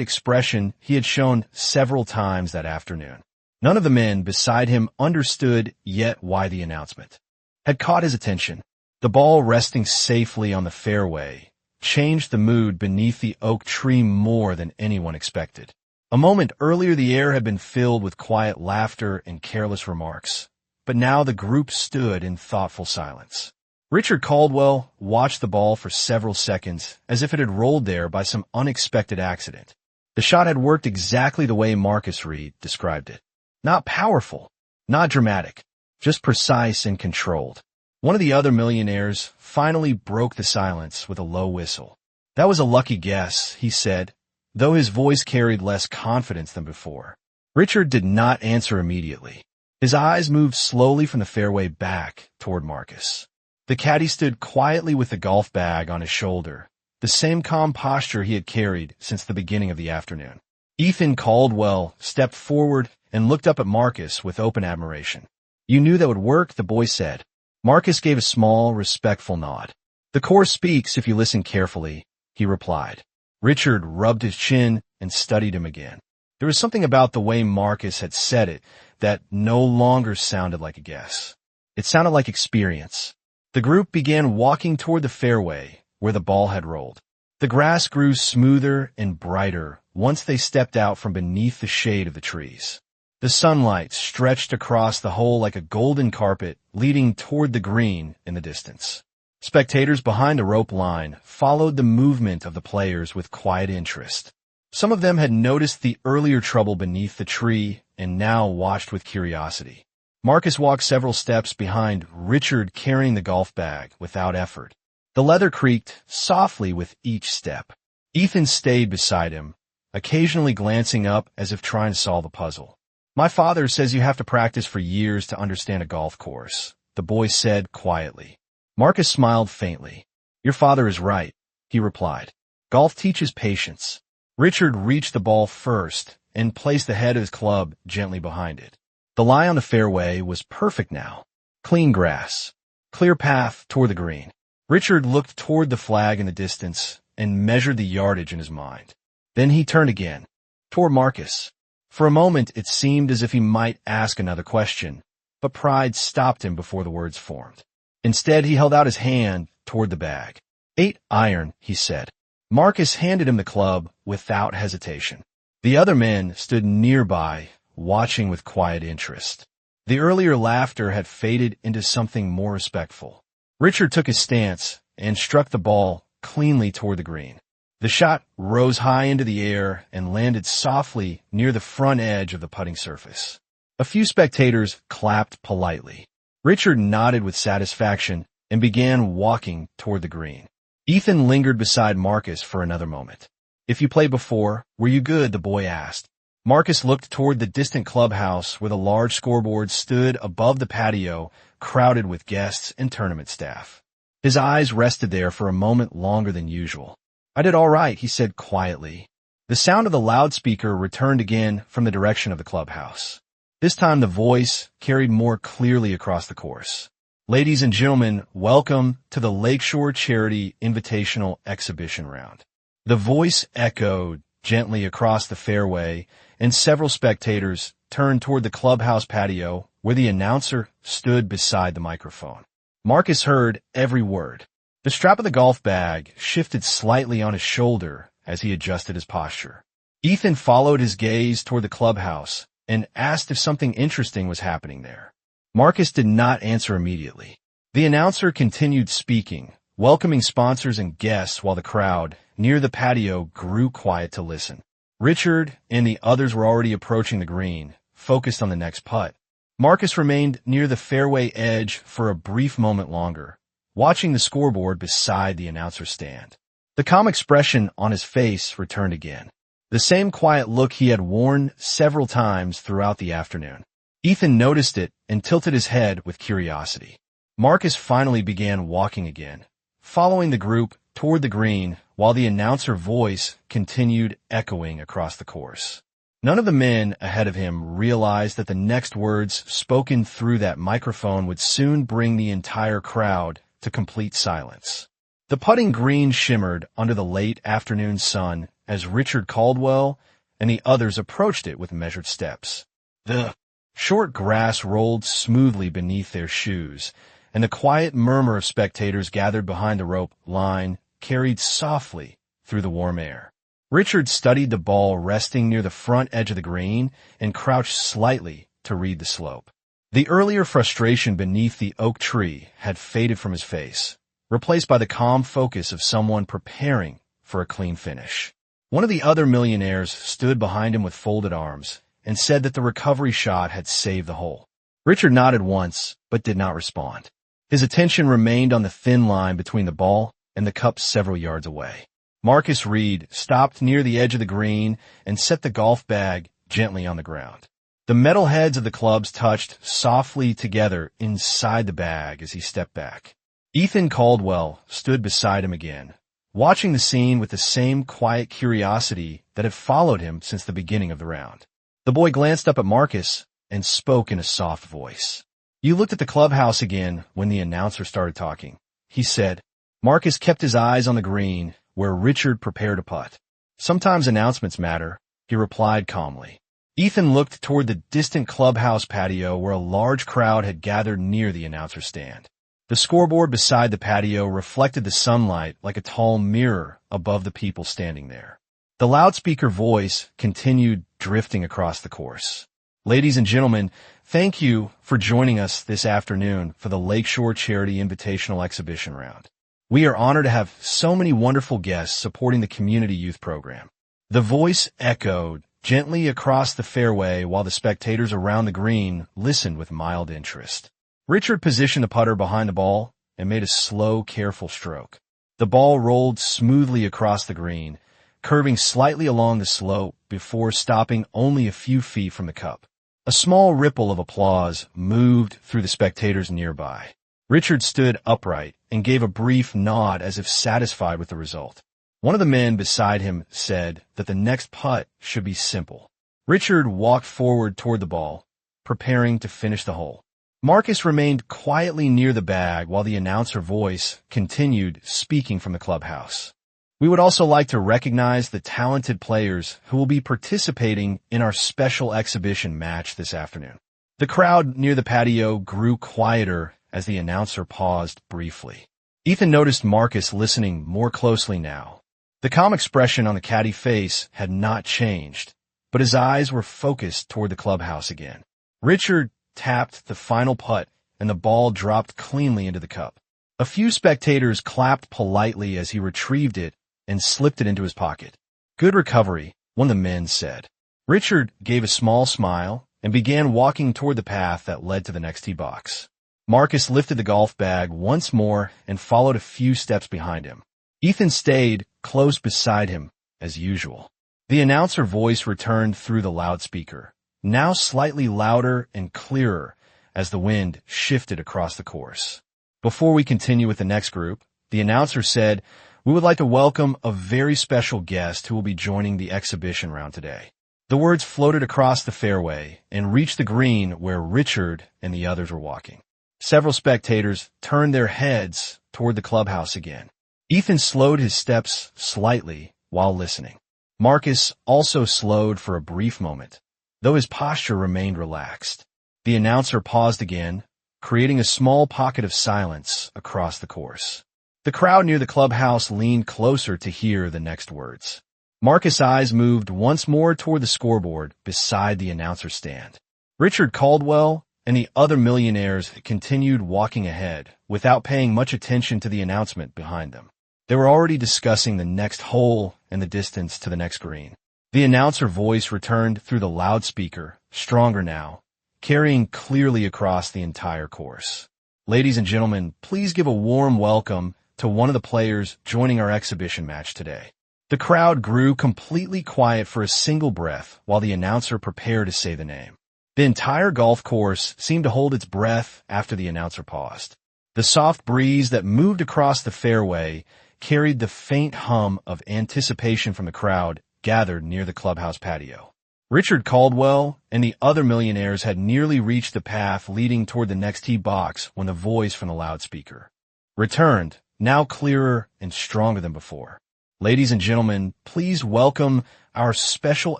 expression he had shown several times that afternoon. None of the men beside him understood yet why the announcement had caught his attention. The ball resting safely on the fairway changed the mood beneath the oak tree more than anyone expected. A moment earlier the air had been filled with quiet laughter and careless remarks, but now the group stood in thoughtful silence. Richard Caldwell watched the ball for several seconds as if it had rolled there by some unexpected accident. The shot had worked exactly the way Marcus Reed described it. Not powerful, not dramatic, just precise and controlled. One of the other millionaires finally broke the silence with a low whistle. "That was a lucky guess," he said, though his voice carried less confidence than before. Richard did not answer immediately. His eyes moved slowly from the fairway back toward Marcus. The caddy stood quietly with the golf bag on his shoulder, the same calm posture he had carried since the beginning of the afternoon. Ethan Caldwell stepped forward and looked up at Marcus with open admiration. "You knew that would work," the boy said. Marcus gave a small, respectful nod. "The course speaks if you listen carefully," he replied. Richard rubbed his chin and studied him again. There was something about the way Marcus had said it that no longer sounded like a guess. It sounded like experience. The group began walking toward the fairway where the ball had rolled. The grass grew smoother and brighter once they stepped out from beneath the shade of the trees. The sunlight stretched across the hole like a golden carpet leading toward the green in the distance. Spectators behind the rope line followed the movement of the players with quiet interest. Some of them had noticed the earlier trouble beneath the tree and now watched with curiosity. Marcus walked several steps behind Richard carrying the golf bag without effort. The leather creaked softly with each step. Ethan stayed beside him, occasionally glancing up as if trying to solve a puzzle. "My father says you have to practice for years to understand a golf course," the boy said quietly. Marcus smiled faintly. "Your father is right," he replied. "Golf teaches patience." Richard reached the ball first and placed the head of his club gently behind it. The lie on the fairway was perfect now. Clean grass, clear path toward the green. Richard looked toward the flag in the distance and measured the yardage in his mind. Then he turned again, toward Marcus. For a moment it seemed as if he might ask another question, but pride stopped him before the words formed. Instead, he held out his hand toward the bag. 8 iron, he said. Marcus handed him the club without hesitation. The other men stood nearby, watching with quiet interest. The earlier laughter had faded into something more respectful. Richard took his stance and struck the ball cleanly toward the green. The shot rose high into the air and landed softly near the front edge of the putting surface. A few spectators clapped politely. Richard nodded with satisfaction and began walking toward the green. Ethan lingered beside Marcus for another moment. "If you played before, were you good?" the boy asked. Marcus looked toward the distant clubhouse where the large scoreboard stood above the patio, crowded with guests and tournament staff. His eyes rested there for a moment longer than usual. "I did all right," he said quietly. The sound of the loudspeaker returned again from the direction of the clubhouse. This time the voice carried more clearly across the course. "Ladies and gentlemen, welcome to the Lakeshore Charity Invitational Exhibition Round." The voice echoed gently across the fairway, and several spectators turned toward the clubhouse patio where the announcer stood beside the microphone. Marcus heard every word. The strap of the golf bag shifted slightly on his shoulder as he adjusted his posture. Ethan followed his gaze toward the clubhouse and asked if something interesting was happening there. Marcus did not answer immediately. The announcer continued speaking, welcoming sponsors and guests while the crowd near the patio grew quiet to listen. Richard and the others were already approaching the green, focused on the next putt. Marcus remained near the fairway edge for a brief moment longer, watching the scoreboard beside the announcer's stand. The calm expression on his face returned again, the same quiet look he had worn several times throughout the afternoon. Ethan noticed it and tilted his head with curiosity. Marcus finally began walking again, following the group toward the green while the announcer voice continued echoing across the course. None of the men ahead of him realized that the next words spoken through that microphone would soon bring the entire crowd to complete silence. The putting green shimmered under the late afternoon sun as Richard Caldwell and the others approached it with measured steps. The short grass rolled smoothly beneath their shoes, and the quiet murmur of spectators gathered behind the rope line carried softly through the warm air. Richard studied the ball resting near the front edge of the green and crouched slightly to read the slope. The earlier frustration beneath the oak tree had faded from his face, replaced by the calm focus of someone preparing for a clean finish. One of the other millionaires stood behind him with folded arms and said that the recovery shot had saved the hole. Richard nodded once, but did not respond. His attention remained on the thin line between the ball and the cup several yards away. Marcus Reed stopped near the edge of the green and set the golf bag gently on the ground. The metal heads of the clubs touched softly together inside the bag as he stepped back. Ethan Caldwell stood beside him again, watching the scene with the same quiet curiosity that had followed him since the beginning of the round. The boy glanced up at Marcus and spoke in a soft voice. "You looked at the clubhouse again when the announcer started talking," he said. Marcus kept his eyes on the green where Richard prepared a putt. "Sometimes announcements matter," he replied calmly. Ethan looked toward the distant clubhouse patio where a large crowd had gathered near the announcer's stand. The scoreboard beside the patio reflected the sunlight like a tall mirror above the people standing there. The loudspeaker voice continued drifting across the course. "Ladies and gentlemen, thank you for joining us this afternoon for the Lakeshore Charity Invitational Exhibition Round. We are honored to have so many wonderful guests supporting the community youth program." The voice echoed gently across the fairway while the spectators around the green listened with mild interest. Richard positioned the putter behind the ball and made a slow, careful stroke. The ball rolled smoothly across the green, curving slightly along the slope before stopping only a few feet from the cup. A small ripple of applause moved through the spectators nearby. Richard stood upright and gave a brief nod as if satisfied with the result. One of the men beside him said that the next putt should be simple. Richard walked forward toward the ball, preparing to finish the hole. Marcus remained quietly near the bag while the announcer voice continued speaking from the clubhouse. "We would also like to recognize the talented players who will be participating in our special exhibition match this afternoon." The crowd near the patio grew quieter as the announcer paused briefly. Ethan noticed Marcus listening more closely now. The calm expression on the caddy face had not changed, but his eyes were focused toward the clubhouse again. Richard tapped the final putt, and the ball dropped cleanly into the cup. A few spectators clapped politely as he retrieved it and slipped it into his pocket. "Good recovery," one of the men said. Richard gave a small smile and began walking toward the path that led to the next tee box. Marcus lifted the golf bag once more and followed a few steps behind him. Ethan stayed close beside him, as usual. The announcer voice returned through the loudspeaker, now slightly louder and clearer as the wind shifted across the course. "Before we continue with the next group," the announcer said, "we would like to welcome a very special guest who will be joining the exhibition round today." The words floated across the fairway and reached the green where Richard and the others were walking. Several spectators turned their heads toward the clubhouse again. Ethan slowed his steps slightly while listening. Marcus also slowed for a brief moment, though his posture remained relaxed. The announcer paused again, creating a small pocket of silence across the course. The crowd near the clubhouse leaned closer to hear the next words. Marcus' eyes moved once more toward the scoreboard beside the announcer's stand. Richard Caldwell and the other millionaires continued walking ahead without paying much attention to the announcement behind them. They were already discussing the next hole and the distance to the next green. The announcer voice returned through the loudspeaker, stronger now, carrying clearly across the entire course. Ladies and gentlemen, please give a warm welcome to one of the players joining our exhibition match today. The crowd grew completely quiet for a single breath while the announcer prepared to say the name. The entire golf course seemed to hold its breath after the announcer paused. The soft breeze that moved across the fairway carried the faint hum of anticipation from the crowd gathered near the clubhouse patio. Richard Caldwell and the other millionaires had nearly reached the path leading toward the next tee box when the voice from the loudspeaker returned, now clearer and stronger than before. Ladies and gentlemen, please welcome our special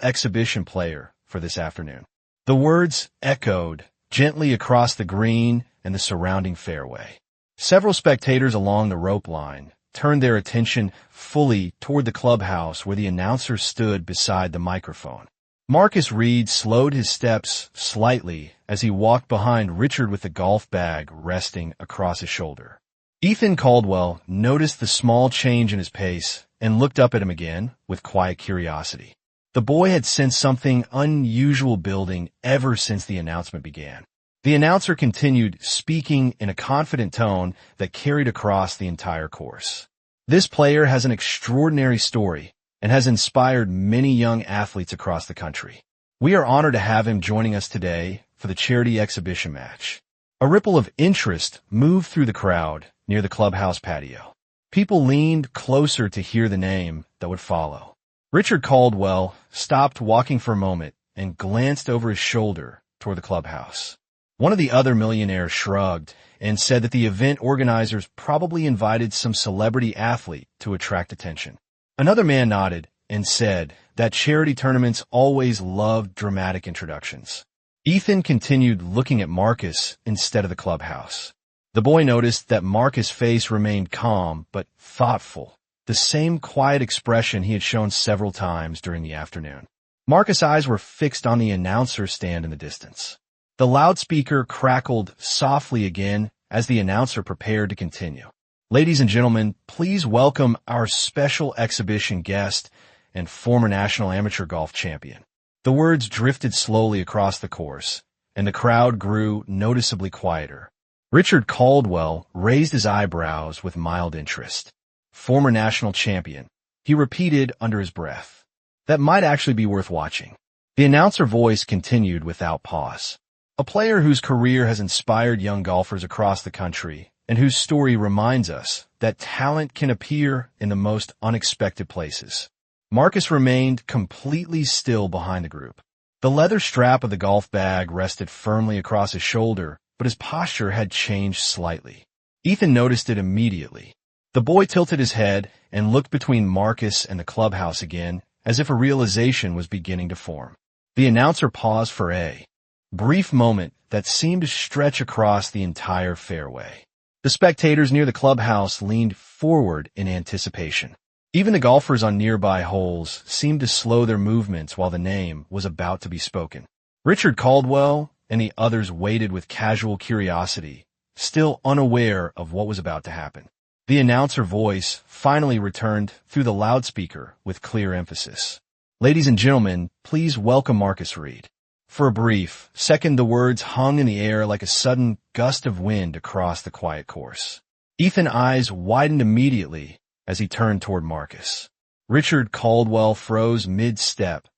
exhibition player for this afternoon. The words echoed gently across the green and the surrounding fairway. Several spectators along the rope line turned their attention fully toward the clubhouse where the announcer stood beside the microphone. Marcus Reed slowed his steps slightly as he walked behind Richard with the golf bag resting across his shoulder. Ethan Caldwell noticed the small change in his pace and looked up at him again with quiet curiosity. The boy had sensed something unusual building ever since the announcement began. The announcer continued, speaking in a confident tone that carried across the entire course. This player has an extraordinary story and has inspired many young athletes across the country. We are honored to have him joining us today for the charity exhibition match. A ripple of interest moved through the crowd near the clubhouse patio. People leaned closer to hear the name that would follow. Richard Caldwell stopped walking for a moment and glanced over his shoulder toward the clubhouse. One of the other millionaires shrugged and said that the event organizers probably invited some celebrity athlete to attract attention. Another man nodded and said that charity tournaments always loved dramatic introductions. Ethan continued looking at Marcus instead of the clubhouse. The boy noticed that Marcus' face remained calm but thoughtful, the same quiet expression he had shown several times during the afternoon. Marcus' eyes were fixed on the announcer stand in the distance. The loudspeaker crackled softly again as the announcer prepared to continue. Ladies and gentlemen, please welcome our special exhibition guest and former national amateur golf champion. The words drifted slowly across the course, and the crowd grew noticeably quieter. Richard Caldwell raised his eyebrows with mild interest. Former national champion, he repeated under his breath. That might actually be worth watching. The announcer voice continued without pause. A player whose career has inspired young golfers across the country and whose story reminds us that talent can appear in the most unexpected places. Marcus remained completely still behind the group. The leather strap of the golf bag rested firmly across his shoulder, but his posture had changed slightly. Ethan noticed it immediately. The boy tilted his head and looked between Marcus and the clubhouse again, as if a realization was beginning to form. The announcer paused for a brief moment that seemed to stretch across the entire fairway. The spectators near the clubhouse leaned forward in anticipation. Even the golfers on nearby holes seemed to slow their movements while the name was about to be spoken. Richard Caldwell and the others waited with casual curiosity, still unaware of what was about to happen. The announcer voice finally returned through the loudspeaker with clear emphasis. Ladies and gentlemen, please welcome Marcus Reed. For a brief second, the words hung in the air like a sudden gust of wind across the quiet course. Ethan's eyes widened immediately as he turned toward Marcus. Richard Caldwell froze mid-step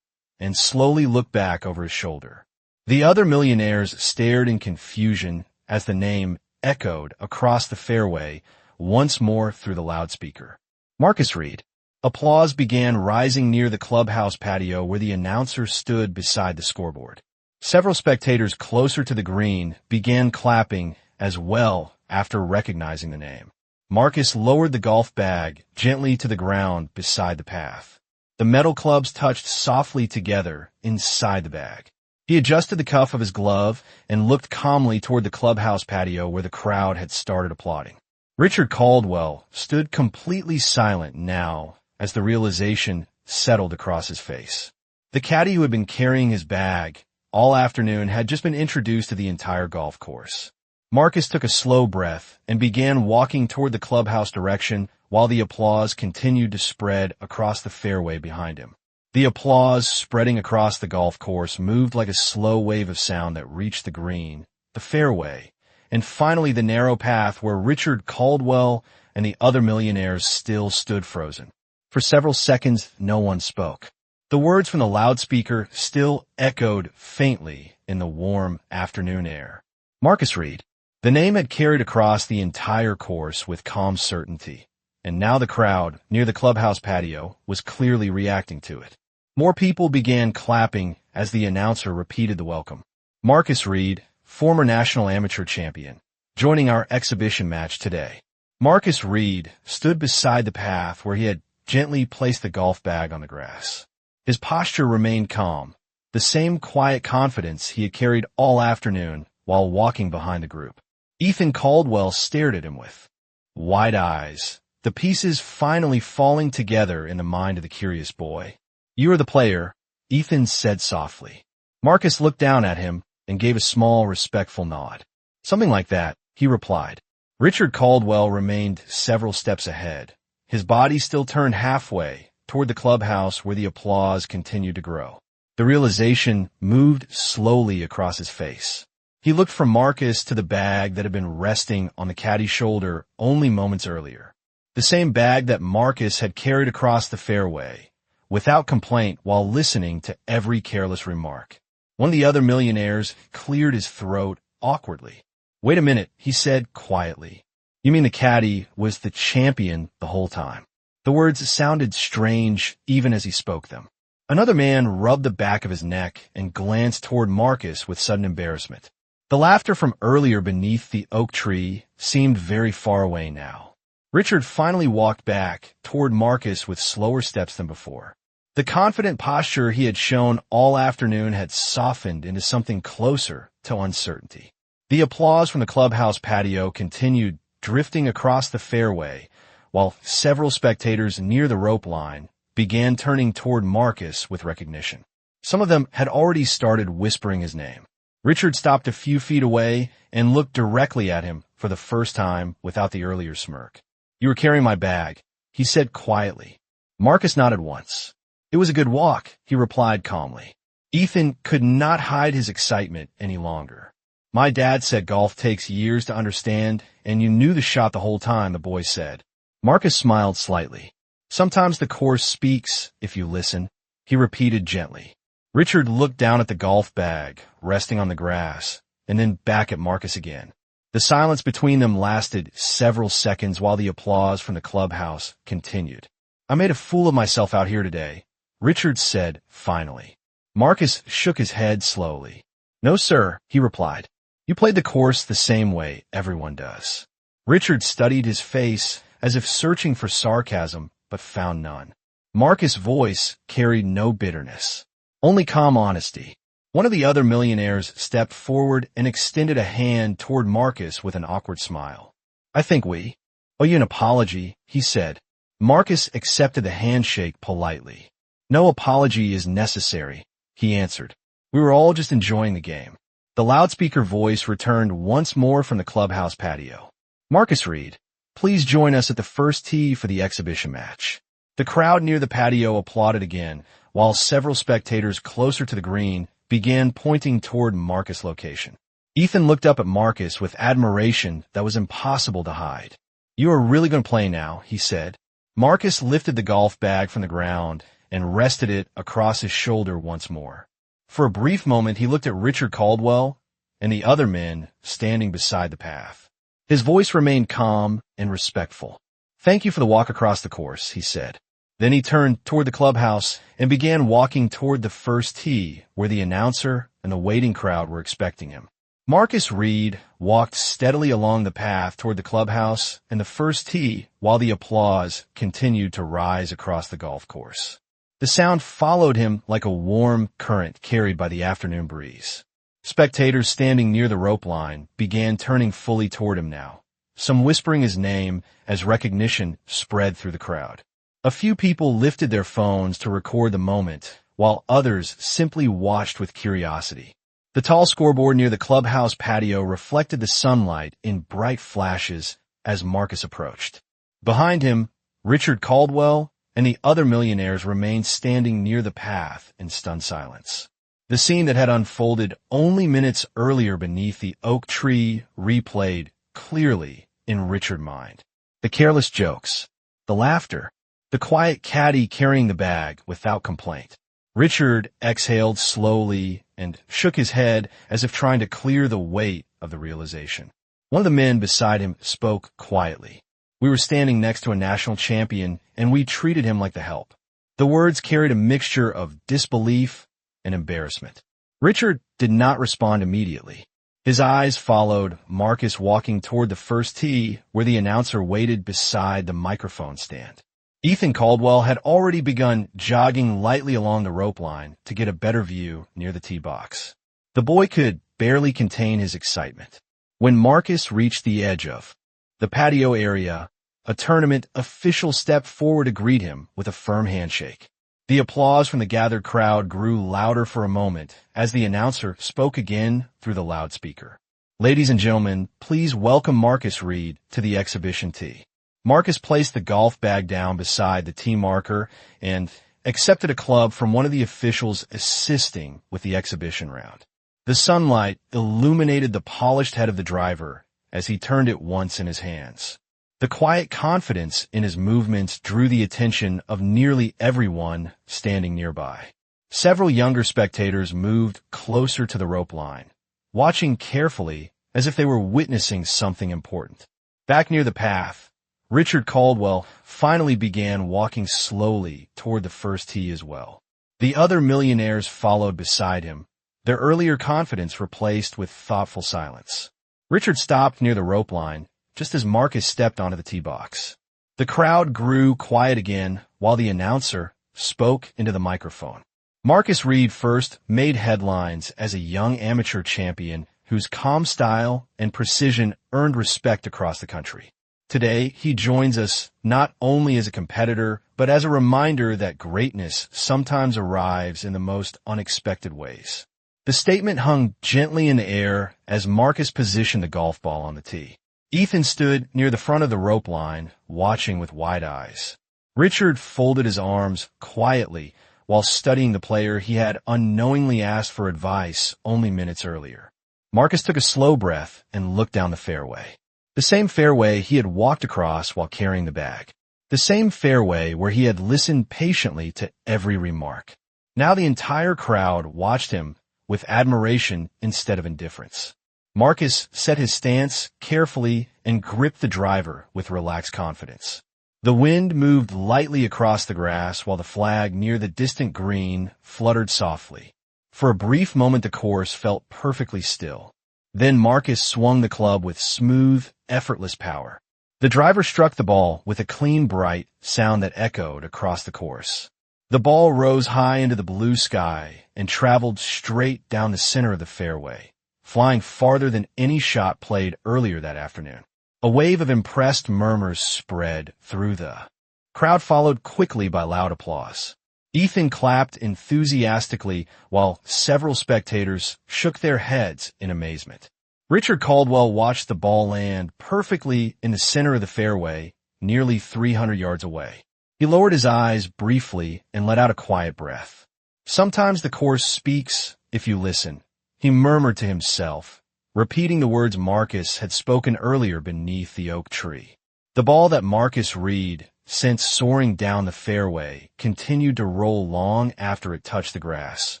and slowly looked back over his shoulder. The other millionaires stared in confusion as the name echoed across the fairway once more through the loudspeaker. Marcus Reed. Applause began rising near the clubhouse patio where the announcer stood beside the scoreboard. Several spectators closer to the green began clapping as well after recognizing the name. Marcus lowered the golf bag gently to the ground beside the path. The metal clubs touched softly together inside the bag. He adjusted the cuff of his glove and looked calmly toward the clubhouse patio where the crowd had started applauding. Richard Caldwell stood completely silent now as the realization settled across his face. The caddy who had been carrying his bag all afternoon had just been introduced to the entire golf course. Marcus took a slow breath and began walking toward the clubhouse direction while the applause continued to spread across the fairway behind him. The applause spreading across the golf course moved like a slow wave of sound that reached the green, the fairway, and finally the narrow path where Richard Caldwell and the other millionaires still stood frozen. For several seconds, no one spoke. The words from the loudspeaker still echoed faintly in the warm afternoon air. Marcus Reed. The name had carried across the entire course with calm certainty, and now the crowd, near the clubhouse patio, was clearly reacting to it. More people began clapping as the announcer repeated the welcome. Marcus Reed, former national amateur champion, joining our exhibition match today. Marcus Reed stood beside the path where he had gently placed the golf bag on the grass. His posture remained calm, the same quiet confidence he had carried all afternoon while walking behind the group. Ethan Caldwell stared at him with wide eyes, the pieces finally falling together in the mind of the curious boy. "You are the player," Ethan said softly. Marcus looked down at him and gave a small, respectful nod. "Something like that," he replied. Richard Caldwell remained several steps ahead, his body still turned halfway toward the clubhouse where the applause continued to grow. The realization moved slowly across his face. He looked from Marcus to the bag that had been resting on the caddy's shoulder only moments earlier. The same bag that Marcus had carried across the fairway, without complaint while listening to every careless remark. One of the other millionaires cleared his throat awkwardly. "Wait a minute," he said quietly. "You mean the caddy was the champion the whole time?" The words sounded strange even as he spoke them. Another man rubbed the back of his neck and glanced toward Marcus with sudden embarrassment. The laughter from earlier beneath the oak tree seemed very far away now. Richard finally walked back toward Marcus with slower steps than before. The confident posture he had shown all afternoon had softened into something closer to uncertainty. The applause from the clubhouse patio continued drifting across the fairway, while several spectators near the rope line began turning toward Marcus with recognition. Some of them had already started whispering his name. Richard stopped a few feet away and looked directly at him for the first time without the earlier smirk. "You were carrying my bag," he said quietly. Marcus nodded once. "It was a good walk," he replied calmly. Ethan could not hide his excitement any longer. "My dad said golf takes years to understand, and you knew the shot the whole time," the boy said. Marcus smiled slightly. "Sometimes the course speaks if you listen," he repeated gently. Richard looked down at the golf bag, resting on the grass, and then back at Marcus again. The silence between them lasted several seconds while the applause from the clubhouse continued. "I made a fool of myself out here today," Richard said finally. Marcus shook his head slowly. "No, sir," he replied. "You played the course the same way everyone does." Richard studied his face as if searching for sarcasm, but found none. Marcus' voice carried no bitterness, only calm honesty. One of the other millionaires stepped forward and extended a hand toward Marcus with an awkward smile. "I think we owe you an apology," he said. Marcus accepted the handshake politely. "No apology is necessary," he answered. "We were all just enjoying the game." The loudspeaker voice returned once more from the clubhouse patio. "Marcus Reed, please join us at the first tee for the exhibition match." The crowd near the patio applauded again, while several spectators closer to the green began pointing toward Marcus' location. Ethan looked up at Marcus with admiration that was impossible to hide. "You are really going to play now," he said. Marcus lifted the golf bag from the ground and rested it across his shoulder once more. For a brief moment he looked at Richard Caldwell and the other men standing beside the path. His voice remained calm and respectful. "Thank you for the walk across the course," he said. Then he turned toward the clubhouse and began walking toward the first tee where the announcer and the waiting crowd were expecting him. Marcus Reed walked steadily along the path toward the clubhouse and the first tee while the applause continued to rise across the golf course. The sound followed him like a warm current carried by the afternoon breeze. Spectators standing near the rope line began turning fully toward him now, some whispering his name as recognition spread through the crowd. A few people lifted their phones to record the moment, while others simply watched with curiosity. The tall scoreboard near the clubhouse patio reflected the sunlight in bright flashes as Marcus approached. Behind him, Richard Caldwell and the other millionaires remained standing near the path in stunned silence. The scene that had unfolded only minutes earlier beneath the oak tree replayed clearly in Richard's mind. The careless jokes, the laughter, the quiet caddy carrying the bag without complaint. Richard exhaled slowly and shook his head as if trying to clear the weight of the realization. One of the men beside him spoke quietly. We were standing next to a national champion, and we treated him like the help. The words carried a mixture of disbelief and embarrassment. Richard did not respond immediately. His eyes followed Marcus walking toward the first tee, where the announcer waited beside the microphone stand. Ethan Caldwell had already begun jogging lightly along the rope line to get a better view near the tee box. The boy could barely contain his excitement. When Marcus reached the edge of the patio area, a tournament official stepped forward to greet him with a firm handshake. The applause from the gathered crowd grew louder for a moment as the announcer spoke again through the loudspeaker. Ladies and gentlemen, please welcome Marcus Reed to the exhibition tee. Marcus placed the golf bag down beside the tee marker and accepted a club from one of the officials assisting with the exhibition round. The sunlight illuminated the polished head of the driver as he turned it once in his hands. The quiet confidence in his movements drew the attention of nearly everyone standing nearby. Several younger spectators moved closer to the rope line, watching carefully as if they were witnessing something important. Back near the path, Richard Caldwell finally began walking slowly toward the first tee as well. The other millionaires followed beside him, their earlier confidence replaced with thoughtful silence. Richard stopped near the rope line just as Marcus stepped onto the tee box. The crowd grew quiet again while the announcer spoke into the microphone. Marcus Reed first made headlines as a young amateur champion whose calm style and precision earned respect across the country. Today, he joins us not only as a competitor, but as a reminder that greatness sometimes arrives in the most unexpected ways. The statement hung gently in the air as Marcus positioned the golf ball on the tee. Ethan stood near the front of the rope line, watching with wide eyes. Richard folded his arms quietly while studying the player he had unknowingly asked for advice only minutes earlier. Marcus took a slow breath and looked down the fairway. The same fairway he had walked across while carrying the bag. The same fairway where he had listened patiently to every remark. Now the entire crowd watched him with admiration instead of indifference. Marcus set his stance carefully and gripped the driver with relaxed confidence. The wind moved lightly across the grass while the flag near the distant green fluttered softly. For a brief moment the course felt perfectly still. Then Marcus swung the club with smooth, effortless power. The driver struck the ball with a clean, bright sound that echoed across the course. The ball rose high into the blue sky and traveled straight down the center of the fairway, flying farther than any shot played earlier that afternoon. A wave of impressed murmurs spread through the crowd, followed quickly by loud applause. Ethan clapped enthusiastically while several spectators shook their heads in amazement. Richard Caldwell watched the ball land perfectly in the center of the fairway, nearly 300 yards away. He lowered his eyes briefly and let out a quiet breath. Sometimes the course speaks if you listen, he murmured to himself, repeating the words Marcus had spoken earlier beneath the oak tree. The ball that Marcus Reed sent soaring down the fairway continued to roll long after it touched the grass,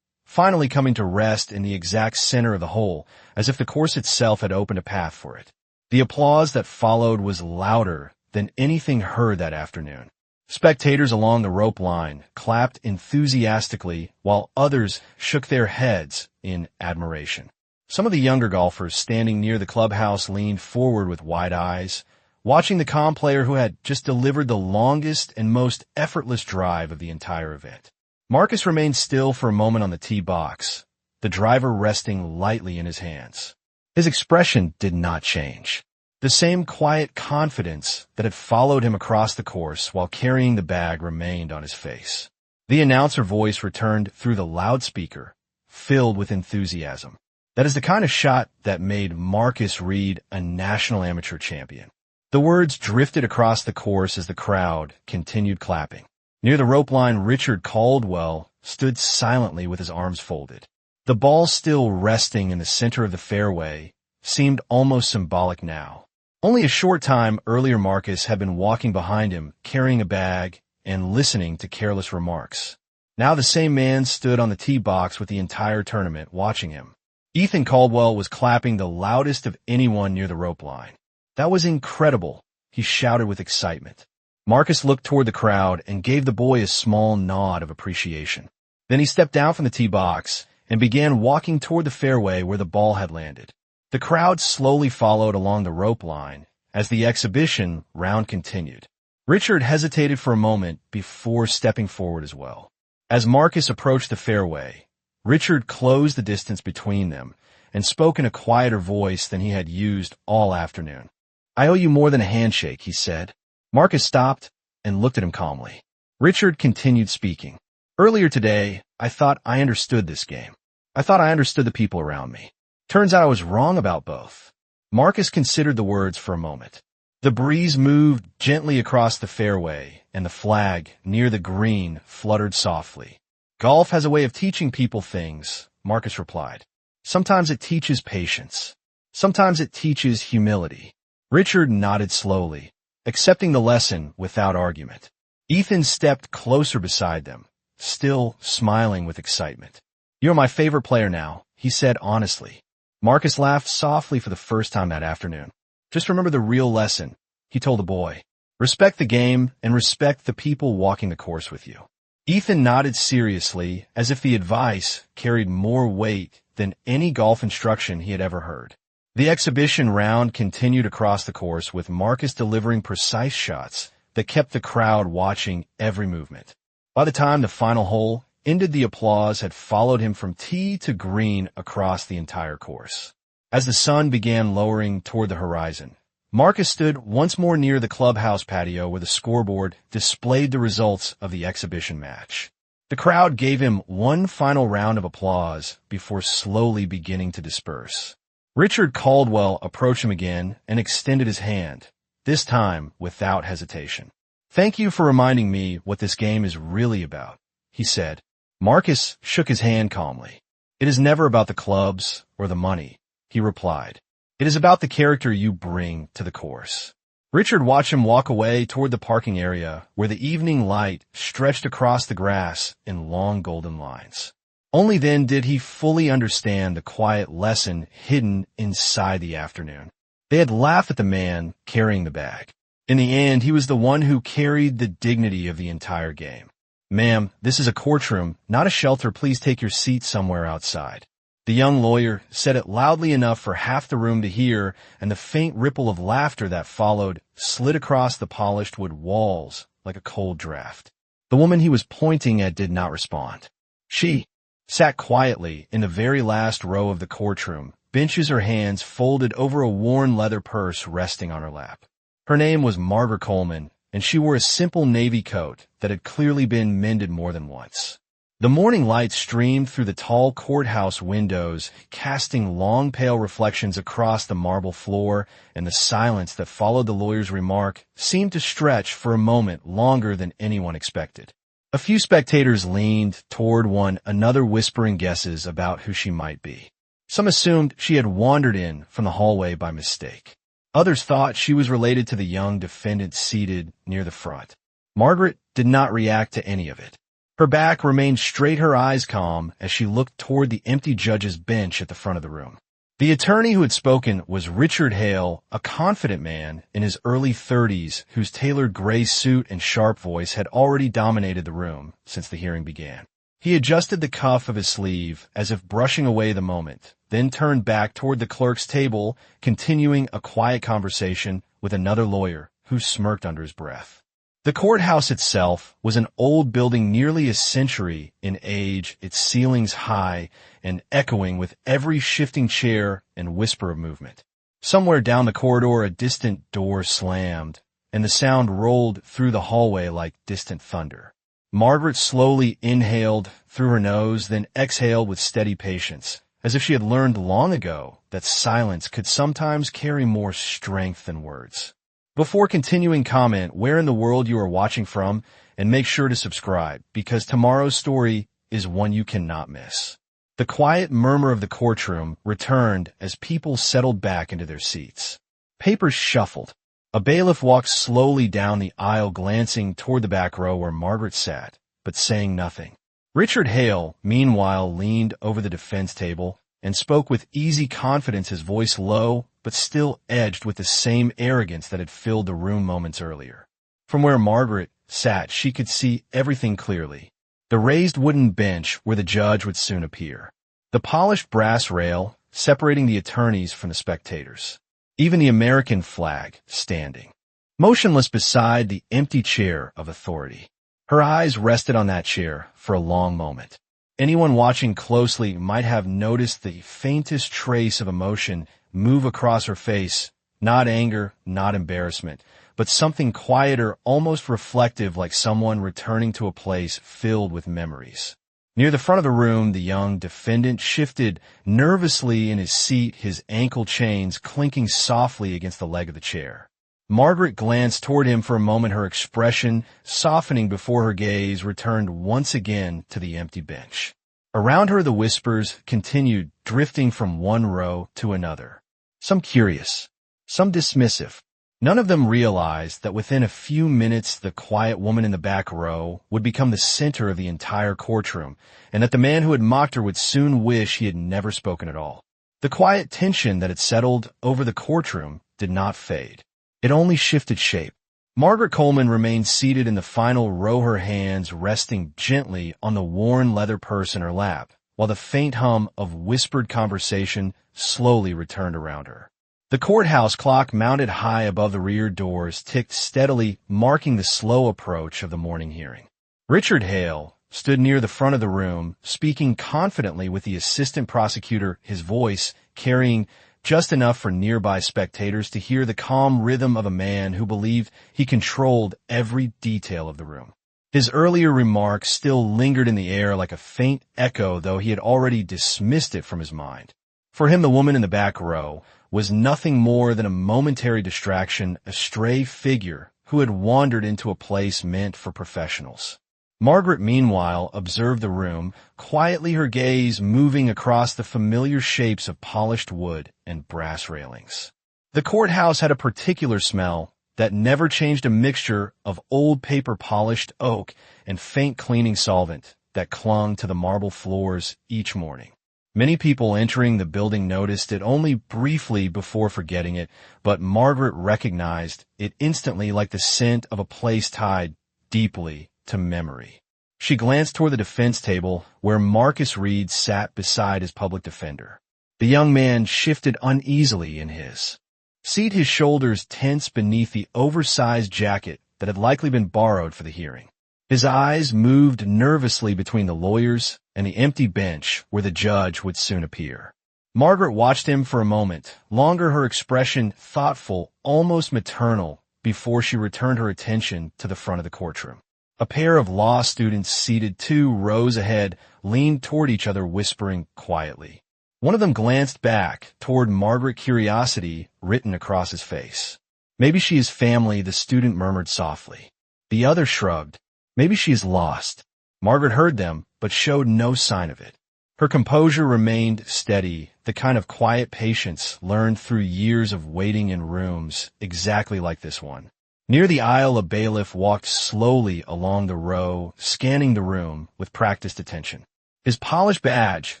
finally coming to rest in the exact center of the hole, as if the course itself had opened a path for it. The applause that followed was louder than anything heard that afternoon. Spectators along the rope line clapped enthusiastically while others shook their heads in admiration. Some of the younger golfers standing near the clubhouse leaned forward with wide eyes, watching the calm player who had just delivered the longest and most effortless drive of the entire event. Marcus remained still for a moment on the tee box, the driver resting lightly in his hands. His expression did not change. The same quiet confidence that had followed him across the course while carrying the bag remained on his face. The announcer voice returned through the loudspeaker, filled with enthusiasm. That is the kind of shot that made Marcus Reed a national amateur champion. The words drifted across the course as the crowd continued clapping. Near the rope line, Richard Caldwell stood silently with his arms folded. The ball still resting in the center of the fairway seemed almost symbolic now. Only a short time earlier Marcus had been walking behind him, carrying a bag and listening to careless remarks. Now the same man stood on the tee box with the entire tournament watching him. Ethan Caldwell was clapping the loudest of anyone near the rope line. "That was incredible," he shouted with excitement. Marcus looked toward the crowd and gave the boy a small nod of appreciation. Then he stepped down from the tee box and began walking toward the fairway where the ball had landed. The crowd slowly followed along the rope line as the exhibition round continued. Richard hesitated for a moment before stepping forward as well. As Marcus approached the fairway, Richard closed the distance between them and spoke in a quieter voice than he had used all afternoon. "I owe you more than a handshake," he said. Marcus stopped and looked at him calmly. Richard continued speaking. "Earlier today, I thought I understood this game. I thought I understood the people around me. Turns out I was wrong about both." Marcus considered the words for a moment. The breeze moved gently across the fairway, and the flag near the green fluttered softly. "Golf has a way of teaching people things," Marcus replied. "Sometimes it teaches patience. Sometimes it teaches humility." Richard nodded slowly, accepting the lesson without argument. Ethan stepped closer beside them, still smiling with excitement. "You're my favorite player now," he said honestly. Marcus laughed softly for the first time that afternoon. "Just remember the real lesson," he told the boy. "Respect the game and respect the people walking the course with you." Ethan nodded seriously, as if the advice carried more weight than any golf instruction he had ever heard. The exhibition round continued across the course, with Marcus delivering precise shots that kept the crowd watching every movement. By the time the final hole ended, the applause had followed him from tee to green across the entire course. As the sun began lowering toward the horizon, Marcus stood once more near the clubhouse patio where the scoreboard displayed the results of the exhibition match. The crowd gave him one final round of applause before slowly beginning to disperse. Richard Caldwell approached him again and extended his hand, this time without hesitation. "Thank you for reminding me what this game is really about," he said. Marcus shook his hand calmly. "It is never about the clubs or the money," he replied. "It is about the character you bring to the course." Richard watched him walk away toward the parking area where the evening light stretched across the grass in long golden lines. Only then did he fully understand the quiet lesson hidden inside the afternoon. They had laughed at the man carrying the bag. In the end, he was the one who carried the dignity of the entire game. "Ma'am, this is a courtroom, not a shelter. Please take your seat somewhere outside." The young lawyer said it loudly enough for half the room to hear, and the faint ripple of laughter that followed slid across the polished wood walls like a cold draft. The woman he was pointing at did not respond. She sat quietly in the very last row of the courtroom, benches, her hands folded over a worn leather purse resting on her lap. Her name was Margaret Coleman, and she wore a simple navy coat that had clearly been mended more than once. The morning light streamed through the tall courthouse windows, casting long pale reflections across the marble floor, and the silence that followed the lawyer's remark seemed to stretch for a moment longer than anyone expected. A few spectators leaned toward one another, whispering guesses about who she might be. Some assumed she had wandered in from the hallway by mistake. Others thought she was related to the young defendant seated near the front. Margaret did not react to any of it. Her back remained straight, her eyes calm, as she looked toward the empty judge's bench at the front of the room. The attorney who had spoken was Richard Hale, a confident man in his early 30s whose tailored gray suit and sharp voice had already dominated the room since the hearing began. He adjusted the cuff of his sleeve as if brushing away the moment, then turned back toward the clerk's table, continuing a quiet conversation with another lawyer who smirked under his breath. The courthouse itself was an old building nearly a century in age, its ceilings high and echoing with every shifting chair and whisper of movement. Somewhere down the corridor, a distant door slammed, and the sound rolled through the hallway like distant thunder. Margaret slowly inhaled through her nose, then exhaled with steady patience, as if she had learned long ago that silence could sometimes carry more strength than words. Before continuing, comment where in the world you are watching from, and make sure to subscribe, because tomorrow's story is one you cannot miss. The quiet murmur of the courtroom returned as people settled back into their seats. Papers shuffled. A bailiff walked slowly down the aisle, glancing toward the back row where Margaret sat, but saying nothing. Richard Hale, meanwhile, leaned over the defense table and spoke with easy confidence, his voice low, but still edged with the same arrogance that had filled the room moments earlier. From where Margaret sat, she could see everything clearly. The raised wooden bench where the judge would soon appear. The polished brass rail separating the attorneys from the spectators. Even the American flag standing. Motionless beside the empty chair of authority. Her eyes rested on that chair for a long moment. Anyone watching closely might have noticed the faintest trace of emotion move across her face. Not anger, not embarrassment, but something quieter, almost reflective, like someone returning to a place filled with memories. Near the front of the room, the young defendant shifted nervously in his seat, his ankle chains clinking softly against the leg of the chair. Margaret glanced toward him for a moment, her expression softening before her gaze returned once again to the empty bench. Around her, the whispers continued, drifting from one row to another. Some curious, some dismissive. None of them realized that within a few minutes the quiet woman in the back row would become the center of the entire courtroom, and that the man who had mocked her would soon wish he had never spoken at all. The quiet tension that had settled over the courtroom did not fade. It only shifted shape. Margaret Coleman remained seated in the final row, her hands resting gently on the worn leather purse in her lap, while the faint hum of whispered conversation slowly returned around her. The courthouse clock mounted high above the rear doors ticked steadily, marking the slow approach of the morning hearing. Richard Hale stood near the front of the room, speaking confidently with the assistant prosecutor, his voice carrying just enough for nearby spectators to hear the calm rhythm of a man who believed he controlled every detail of the room. His earlier remarks still lingered in the air like a faint echo, though he had already dismissed it from his mind. For him, the woman in the back row was nothing more than a momentary distraction, a stray figure who had wandered into a place meant for professionals. Margaret, meanwhile, observed the room, quietly, her gaze moving across the familiar shapes of polished wood and brass railings. The courthouse had a particular smell that never changed, a mixture of old paper-polished oak and faint cleaning solvent that clung to the marble floors each morning. Many people entering the building noticed it only briefly before forgetting it, but Margaret recognized it instantly, like the scent of a place tied deeply to memory. She glanced toward the defense table where Marcus Reed sat beside his public defender. The young man shifted uneasily in his seat, his shoulders tense beneath the oversized jacket that had likely been borrowed for the hearing. His eyes moved nervously between the lawyers and the empty bench where the judge would soon appear. Margaret watched him for a moment, longer, her expression thoughtful, almost maternal, before she returned her attention to the front of the courtroom. A pair of law students seated 2 rows ahead leaned toward each other, whispering quietly. One of them glanced back toward Margaret, curiosity written across his face. "Maybe she is family," the student murmured softly. The other shrugged. "Maybe she is lost." Margaret heard them, but showed no sign of it. Her composure remained steady, the kind of quiet patience learned through years of waiting in rooms exactly like this one. Near the aisle, a bailiff walked slowly along the row, scanning the room with practiced attention. His polished badge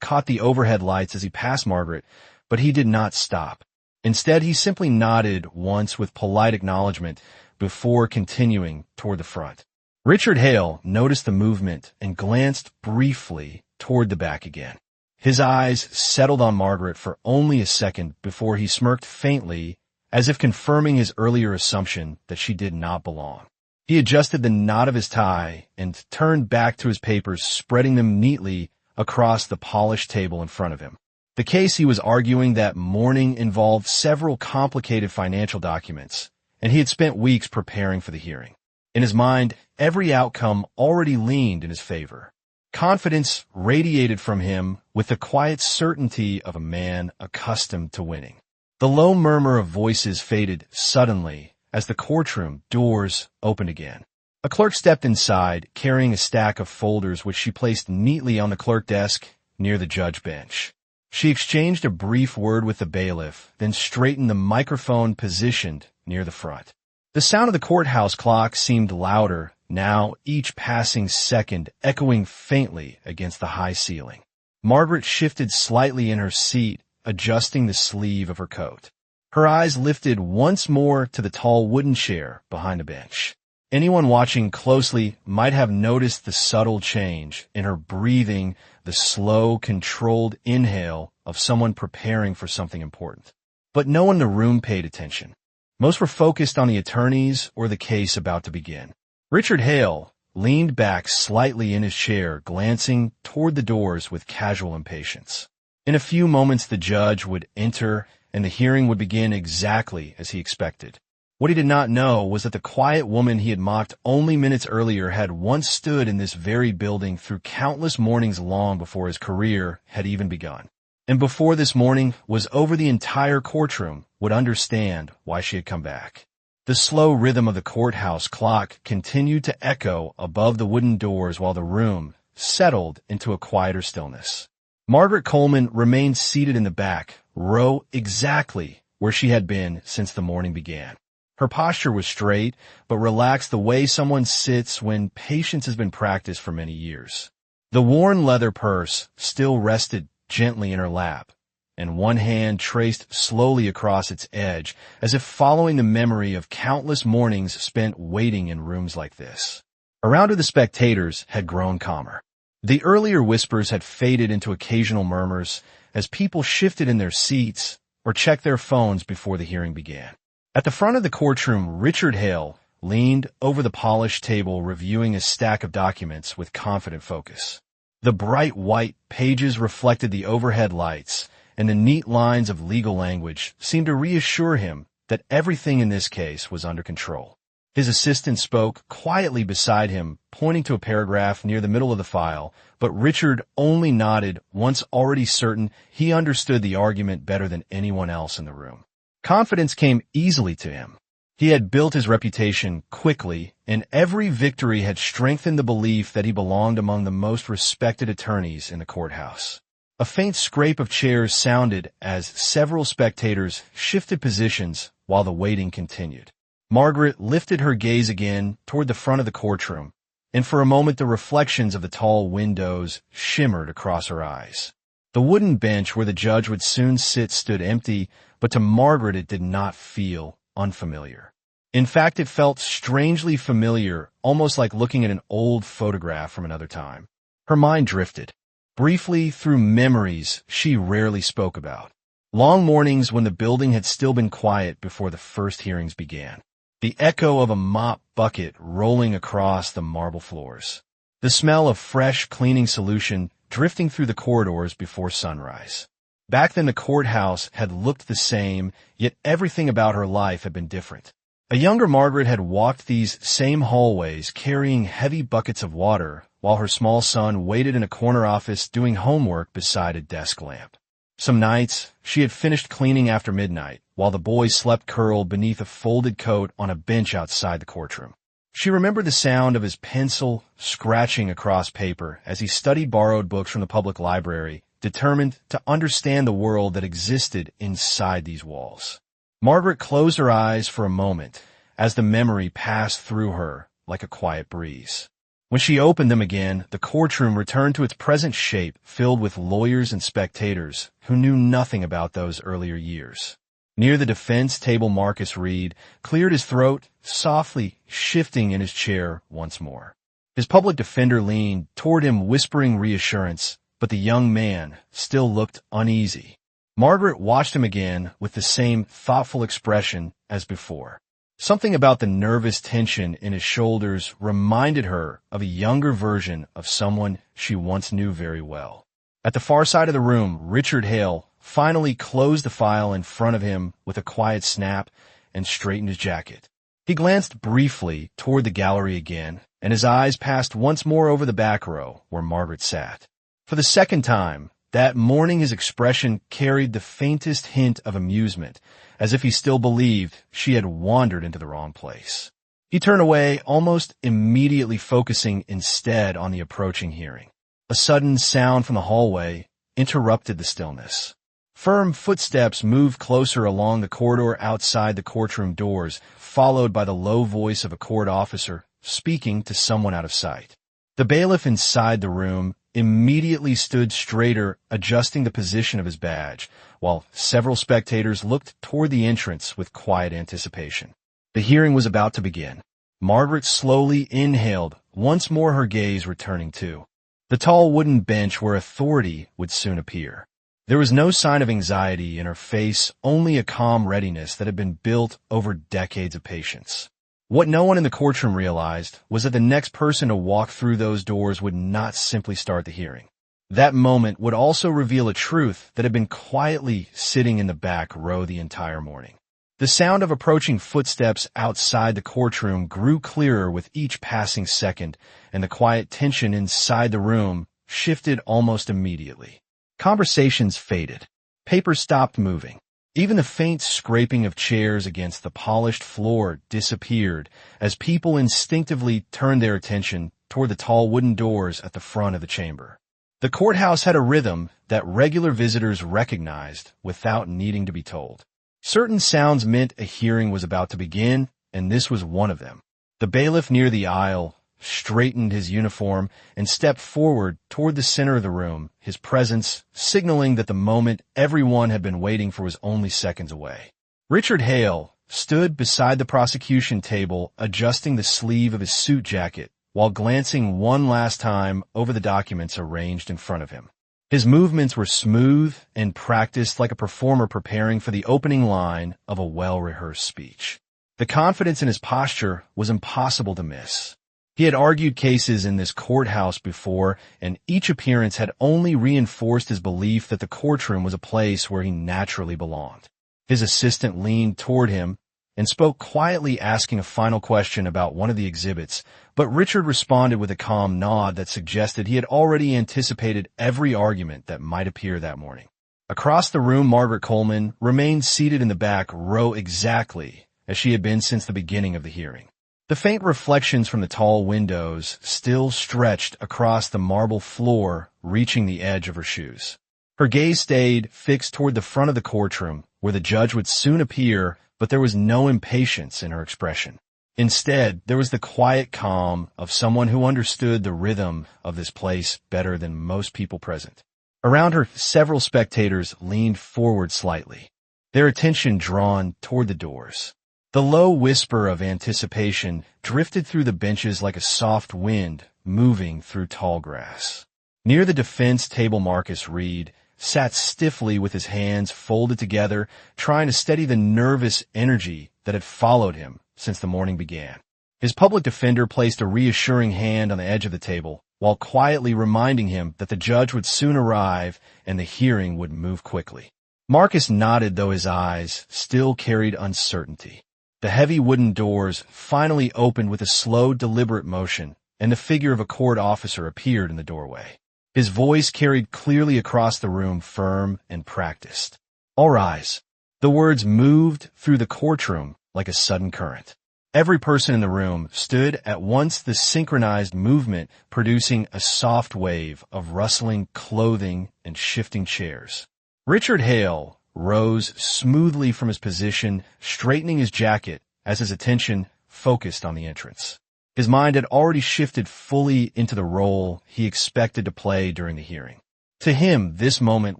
caught the overhead lights as he passed Margaret, but he did not stop. Instead, he simply nodded once with polite acknowledgement before continuing toward the front. Richard Hale noticed the movement and glanced briefly toward the back again. His eyes settled on Margaret for only a second before he smirked faintly, as if confirming his earlier assumption that she did not belong. He adjusted the knot of his tie and turned back to his papers, spreading them neatly across the polished table in front of him. The case he was arguing that morning involved several complicated financial documents, and he had spent weeks preparing for the hearing. In his mind, every outcome already leaned in his favor. Confidence radiated from him with the quiet certainty of a man accustomed to winning. The low murmur of voices faded suddenly as the courtroom doors opened again. A clerk stepped inside, carrying a stack of folders which she placed neatly on the clerk desk near the judge bench. She exchanged a brief word with the bailiff, then straightened the microphone positioned near the front. The sound of the courthouse clock seemed louder, now each passing second echoing faintly against the high ceiling. Margaret shifted slightly in her seat, adjusting the sleeve of her coat. Her eyes lifted once more to the tall wooden chair behind the bench. Anyone watching closely might have noticed the subtle change in her breathing, the slow, controlled inhale of someone preparing for something important. But no one in the room paid attention. Most were focused on the attorneys or the case about to begin. Richard Hale leaned back slightly in his chair, glancing toward the doors with casual impatience. In a few moments the judge would enter, and the hearing would begin exactly as he expected. What he did not know was that the quiet woman he had mocked only minutes earlier had once stood in this very building through countless mornings long before his career had even begun. And before this morning was over, the entire courtroom would understand why she had come back. The slow rhythm of the courthouse clock continued to echo above the wooden doors while the room settled into a quieter stillness. Margaret Coleman remained seated in the back row, exactly where she had been since the morning began. Her posture was straight, but relaxed the way someone sits when patience has been practiced for many years. The worn leather purse still rested gently in her lap, and one hand traced slowly across its edge, as if following the memory of countless mornings spent waiting in rooms like this. Around her the spectators had grown calmer. The earlier whispers had faded into occasional murmurs as people shifted in their seats or checked their phones before the hearing began. At the front of the courtroom, Richard Hale leaned over the polished table, reviewing a stack of documents with confident focus. The bright white pages reflected the overhead lights, and the neat lines of legal language seemed to reassure him that everything in this case was under control. His assistant spoke quietly beside him, pointing to a paragraph near the middle of the file, but Richard only nodded, once already certain he understood the argument better than anyone else in the room. Confidence came easily to him. He had built his reputation quickly, and every victory had strengthened the belief that he belonged among the most respected attorneys in the courthouse. A faint scrape of chairs sounded as several spectators shifted positions while the waiting continued. Margaret lifted her gaze again toward the front of the courtroom, and for a moment the reflections of the tall windows shimmered across her eyes. The wooden bench where the judge would soon sit stood empty, but to Margaret it did not feel unfamiliar. In fact, it felt strangely familiar, almost like looking at an old photograph from another time. Her mind drifted briefly through memories she rarely spoke about. Long mornings when the building had still been quiet before the first hearings began. The echo of a mop bucket rolling across the marble floors. The smell of fresh cleaning solution drifting through the corridors before sunrise. Back then the courthouse had looked the same, yet everything about her life had been different. A younger Margaret had walked these same hallways carrying heavy buckets of water while her small son waited in a corner office doing homework beside a desk lamp. Some nights she had finished cleaning after midnight while the boy slept curled beneath a folded coat on a bench outside the courtroom. She remembered the sound of his pencil scratching across paper as he studied borrowed books from the public library, determined to understand the world that existed inside these walls. Margaret closed her eyes for a moment as the memory passed through her like a quiet breeze. When she opened them again, the courtroom returned to its present shape, filled with lawyers and spectators who knew nothing about those earlier years. Near the defense table, Marcus Reed cleared his throat, softly shifting in his chair once more. His public defender leaned toward him, whispering reassurance, but the young man still looked uneasy. Margaret watched him again with the same thoughtful expression as before. Something about the nervous tension in his shoulders reminded her of a younger version of someone she once knew very well. At the far side of the room, Richard Hale finally closed the file in front of him with a quiet snap and straightened his jacket. He glanced briefly toward the gallery again, and his eyes passed once more over the back row where Margaret sat. For the second time that morning his expression carried the faintest hint of amusement, as if he still believed she had wandered into the wrong place. He turned away almost immediately, focusing instead on the approaching hearing. A sudden sound from the hallway interrupted the stillness. Firm footsteps moved closer along the corridor outside the courtroom doors, followed by the low voice of a court officer speaking to someone out of sight. The bailiff inside the room immediately stood straighter, adjusting the position of his badge, while several spectators looked toward the entrance with quiet anticipation. The hearing was about to begin. Margaret slowly inhaled, once more her gaze returning to the tall wooden bench where authority would soon appear. There was no sign of anxiety in her face, only a calm readiness that had been built over decades of patience. What no one in the courtroom realized was that the next person to walk through those doors would not simply start the hearing. That moment would also reveal a truth that had been quietly sitting in the back row the entire morning. The sound of approaching footsteps outside the courtroom grew clearer with each passing second, and the quiet tension inside the room shifted almost immediately. Conversations faded. Papers stopped moving. Even the faint scraping of chairs against the polished floor disappeared as people instinctively turned their attention toward the tall wooden doors at the front of the chamber. The courthouse had a rhythm that regular visitors recognized without needing to be told. Certain sounds meant a hearing was about to begin, and this was one of them. The bailiff near the aisle straightened his uniform and stepped forward toward the center of the room, his presence signaling that the moment everyone had been waiting for was only seconds away. Richard Hale stood beside the prosecution table, adjusting the sleeve of his suit jacket while glancing one last time over the documents arranged in front of him. His movements were smooth and practiced like a performer preparing for the opening line of a well-rehearsed speech. The confidence in his posture was impossible to miss. He had argued cases in this courthouse before, and each appearance had only reinforced his belief that the courtroom was a place where he naturally belonged. His assistant leaned toward him and spoke quietly, asking a final question about one of the exhibits, but Richard responded with a calm nod that suggested he had already anticipated every argument that might appear that morning. Across the room, Margaret Coleman remained seated in the back row exactly as she had been since the beginning of the hearing. The faint reflections from the tall windows still stretched across the marble floor, reaching the edge of her shoes. Her gaze stayed fixed toward the front of the courtroom, where the judge would soon appear, but there was no impatience in her expression. Instead, there was the quiet calm of someone who understood the rhythm of this place better than most people present. Around her, several spectators leaned forward slightly, their attention drawn toward the doors. The low whisper of anticipation drifted through the benches like a soft wind moving through tall grass. Near the defense table, Marcus Reed sat stiffly with his hands folded together, trying to steady the nervous energy that had followed him since the morning began. His public defender placed a reassuring hand on the edge of the table, while quietly reminding him that the judge would soon arrive and the hearing would move quickly. Marcus nodded, though his eyes still carried uncertainty. The heavy wooden doors finally opened with a slow, deliberate motion, and the figure of a court officer appeared in the doorway. His voice carried clearly across the room, firm and practiced. "All rise." The words moved through the courtroom like a sudden current. Every person in the room stood at once, the synchronized movement producing a soft wave of rustling clothing and shifting chairs. Richard Hale rose smoothly from his position, straightening his jacket as his attention focused on the entrance. His mind had already shifted fully into the role he expected to play during the hearing. To him, this moment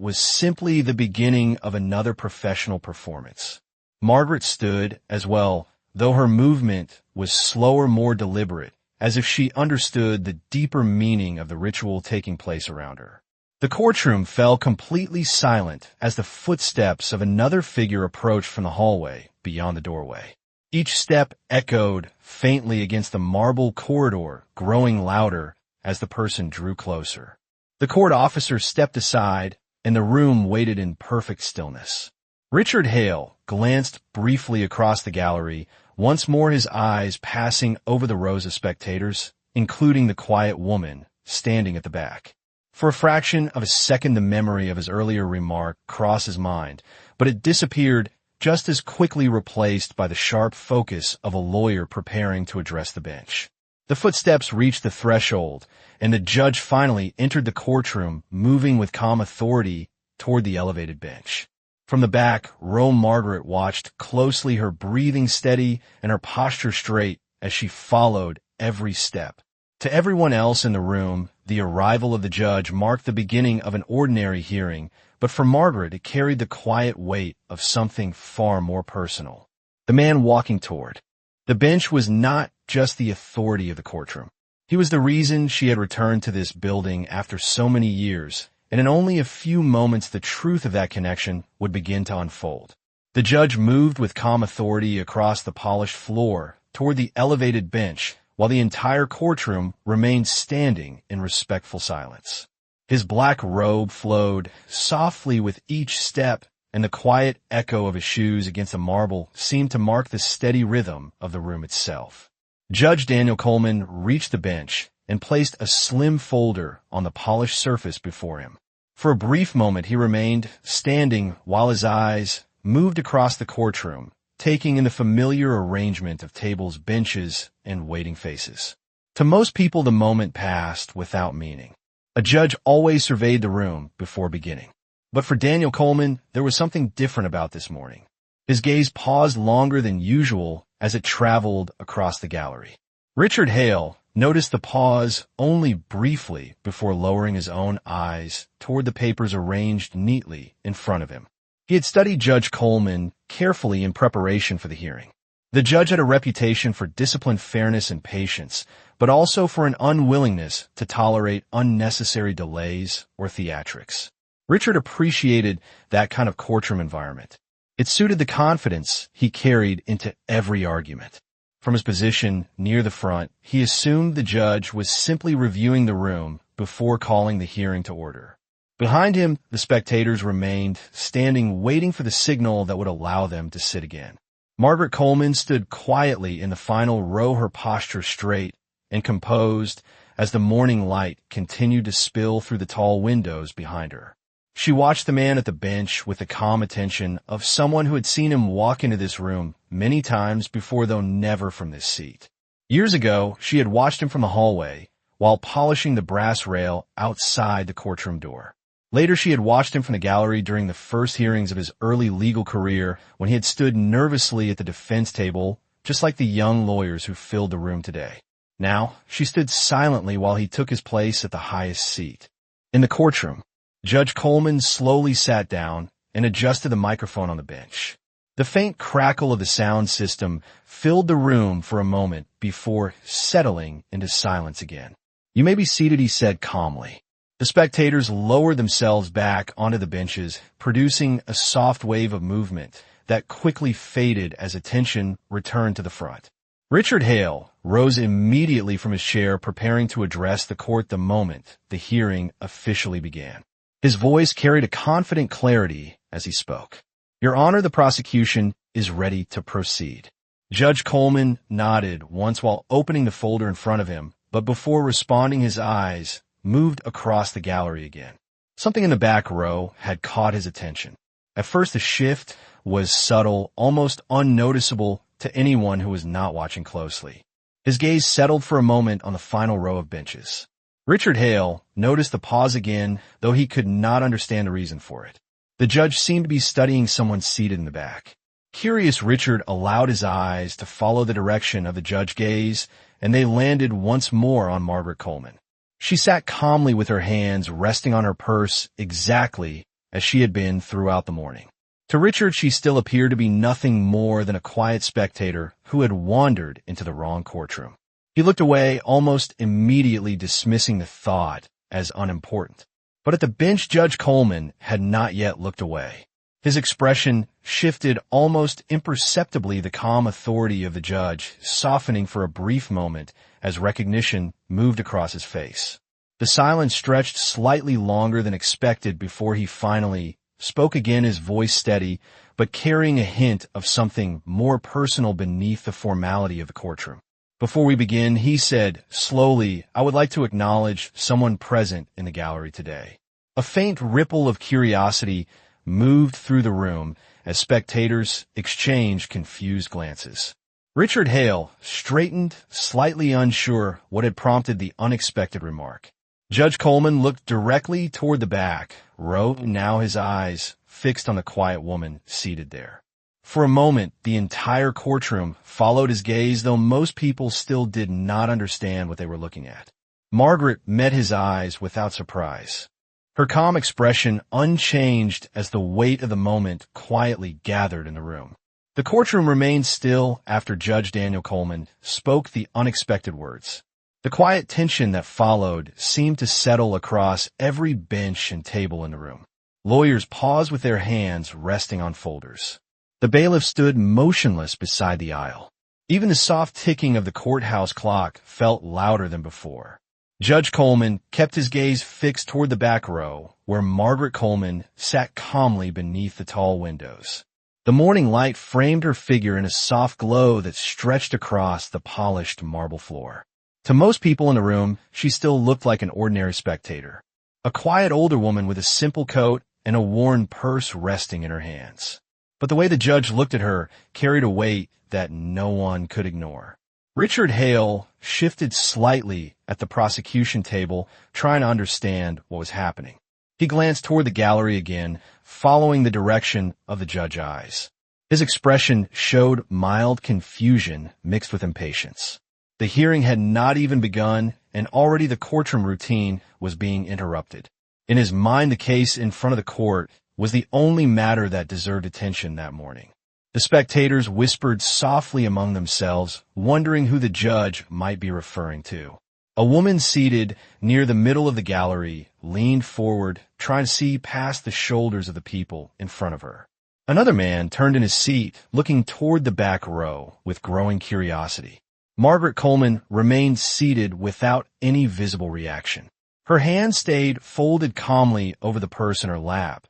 was simply the beginning of another professional performance. Margaret stood as well, though her movement was slower, more deliberate, as if she understood the deeper meaning of the ritual taking place around her. The courtroom fell completely silent as the footsteps of another figure approached from the hallway beyond the doorway. Each step echoed faintly against the marble corridor, growing louder as the person drew closer. The court officer stepped aside, and the room waited in perfect stillness. Richard Hale glanced briefly across the gallery, once more his eyes passing over the rows of spectators, including the quiet woman standing at the back. For a fraction of a second, the memory of his earlier remark crossed his mind, but it disappeared just as quickly, replaced by the sharp focus of a lawyer preparing to address the bench. The footsteps reached the threshold, and the judge finally entered the courtroom, moving with calm authority toward the elevated bench. From the back, Rome Margaret watched closely, her breathing steady and her posture straight as she followed every step. To everyone else in the room, the arrival of the judge marked the beginning of an ordinary hearing, but for Margaret it carried the quiet weight of something far more personal. The man walking toward the bench was not just the authority of the courtroom. He was the reason she had returned to this building after so many years, and in only a few moments the truth of that connection would begin to unfold. The judge moved with calm authority across the polished floor toward the elevated bench, while the entire courtroom remained standing in respectful silence. His black robe flowed softly with each step, and the quiet echo of his shoes against the marble seemed to mark the steady rhythm of the room itself. Judge Daniel Coleman reached the bench and placed a slim folder on the polished surface before him. For a brief moment he remained standing while his eyes moved across the courtroom, taking in the familiar arrangement of tables, benches, and waiting faces. To most people the moment passed without meaning. A judge always surveyed the room before beginning. But for Daniel Coleman, there was something different about this morning. His gaze paused longer than usual as it traveled across the gallery. Richard Hale noticed the pause only briefly before lowering his own eyes toward the papers arranged neatly in front of him. He had studied Judge Coleman carefully in preparation for the hearing. The judge had a reputation for disciplined fairness and patience, but also for an unwillingness to tolerate unnecessary delays or theatrics. Richard appreciated that kind of courtroom environment. It suited the confidence he carried into every argument. From his position near the front, he assumed the judge was simply reviewing the room before calling the hearing to order. Behind him, the spectators remained standing, waiting for the signal that would allow them to sit again. Margaret Coleman stood quietly in the final row, her posture straight and composed as the morning light continued to spill through the tall windows behind her. She watched the man at the bench with the calm attention of someone who had seen him walk into this room many times before, though never from this seat. Years ago, she had watched him from the hallway while polishing the brass rail outside the courtroom door. Later, she had watched him from the gallery during the first hearings of his early legal career when he had stood nervously at the defense table, just like the young lawyers who filled the room today. Now, she stood silently while he took his place at the highest seat. In the courtroom, Judge Coleman slowly sat down and adjusted the microphone on the bench. The faint crackle of the sound system filled the room for a moment before settling into silence again. "You may be seated," he said calmly. The spectators lowered themselves back onto the benches, producing a soft wave of movement that quickly faded as attention returned to the front. Richard Hale rose immediately from his chair, preparing to address the court the moment the hearing officially began. His voice carried a confident clarity as he spoke. "Your Honor, the prosecution is ready to proceed." Judge Coleman nodded once while opening the folder in front of him, but before responding his eyes moved across the gallery again. Something in the back row had caught his attention. At first the shift was subtle, almost unnoticeable to anyone who was not watching closely. His gaze settled for a moment on the final row of benches. Richard Hale noticed the pause again, though he could not understand the reason for it. The judge seemed to be studying someone seated in the back. Curious, Richard allowed his eyes to follow the direction of the judge's gaze, and they landed once more on Margaret Coleman. She sat calmly with her hands resting on her purse, exactly as she had been throughout the morning. To Richard, she still appeared to be nothing more than a quiet spectator who had wandered into the wrong courtroom. He looked away, almost immediately dismissing the thought as unimportant. But at the bench, Judge Coleman had not yet looked away. His expression shifted almost imperceptibly, the calm authority of the judge softening for a brief moment as recognition moved across his face. The silence stretched slightly longer than expected before he finally spoke again, his voice steady, but carrying a hint of something more personal beneath the formality of the courtroom. "Before we begin," he said slowly, "I would like to acknowledge someone present in the gallery today." A faint ripple of curiosity moved through the room as spectators exchanged confused glances. Richard Hale straightened, slightly unsure what had prompted the unexpected remark. Judge Coleman looked directly toward the back row, now his eyes fixed on the quiet woman seated there. For a moment, the entire courtroom followed his gaze, though most people still did not understand what they were looking at. Margaret met his eyes without surprise, her calm expression unchanged as the weight of the moment quietly gathered in the room. The courtroom remained still after Judge Daniel Coleman spoke the unexpected words. The quiet tension that followed seemed to settle across every bench and table in the room. Lawyers paused with their hands resting on folders. The bailiff stood motionless beside the aisle. Even the soft ticking of the courthouse clock felt louder than before. Judge Coleman kept his gaze fixed toward the back row, where Margaret Coleman sat calmly beneath the tall windows. The morning light framed her figure in a soft glow that stretched across the polished marble floor. To most people in the room, she still looked like an ordinary spectator, a quiet older woman with a simple coat and a worn purse resting in her hands. But the way the judge looked at her carried a weight that no one could ignore. Richard Hale shifted slightly at the prosecution table, trying to understand what was happening. He glanced toward the gallery again, following the direction of the judge's eyes. His expression showed mild confusion mixed with impatience. The hearing had not even begun, and already the courtroom routine was being interrupted. In his mind, the case in front of the court was the only matter that deserved attention that morning. The spectators whispered softly among themselves, wondering who the judge might be referring to. A woman seated near the middle of the gallery leaned forward, trying to see past the shoulders of the people in front of her. Another man turned in his seat, looking toward the back row with growing curiosity. Margaret Coleman remained seated without any visible reaction. Her hands stayed folded calmly over the purse in her lap,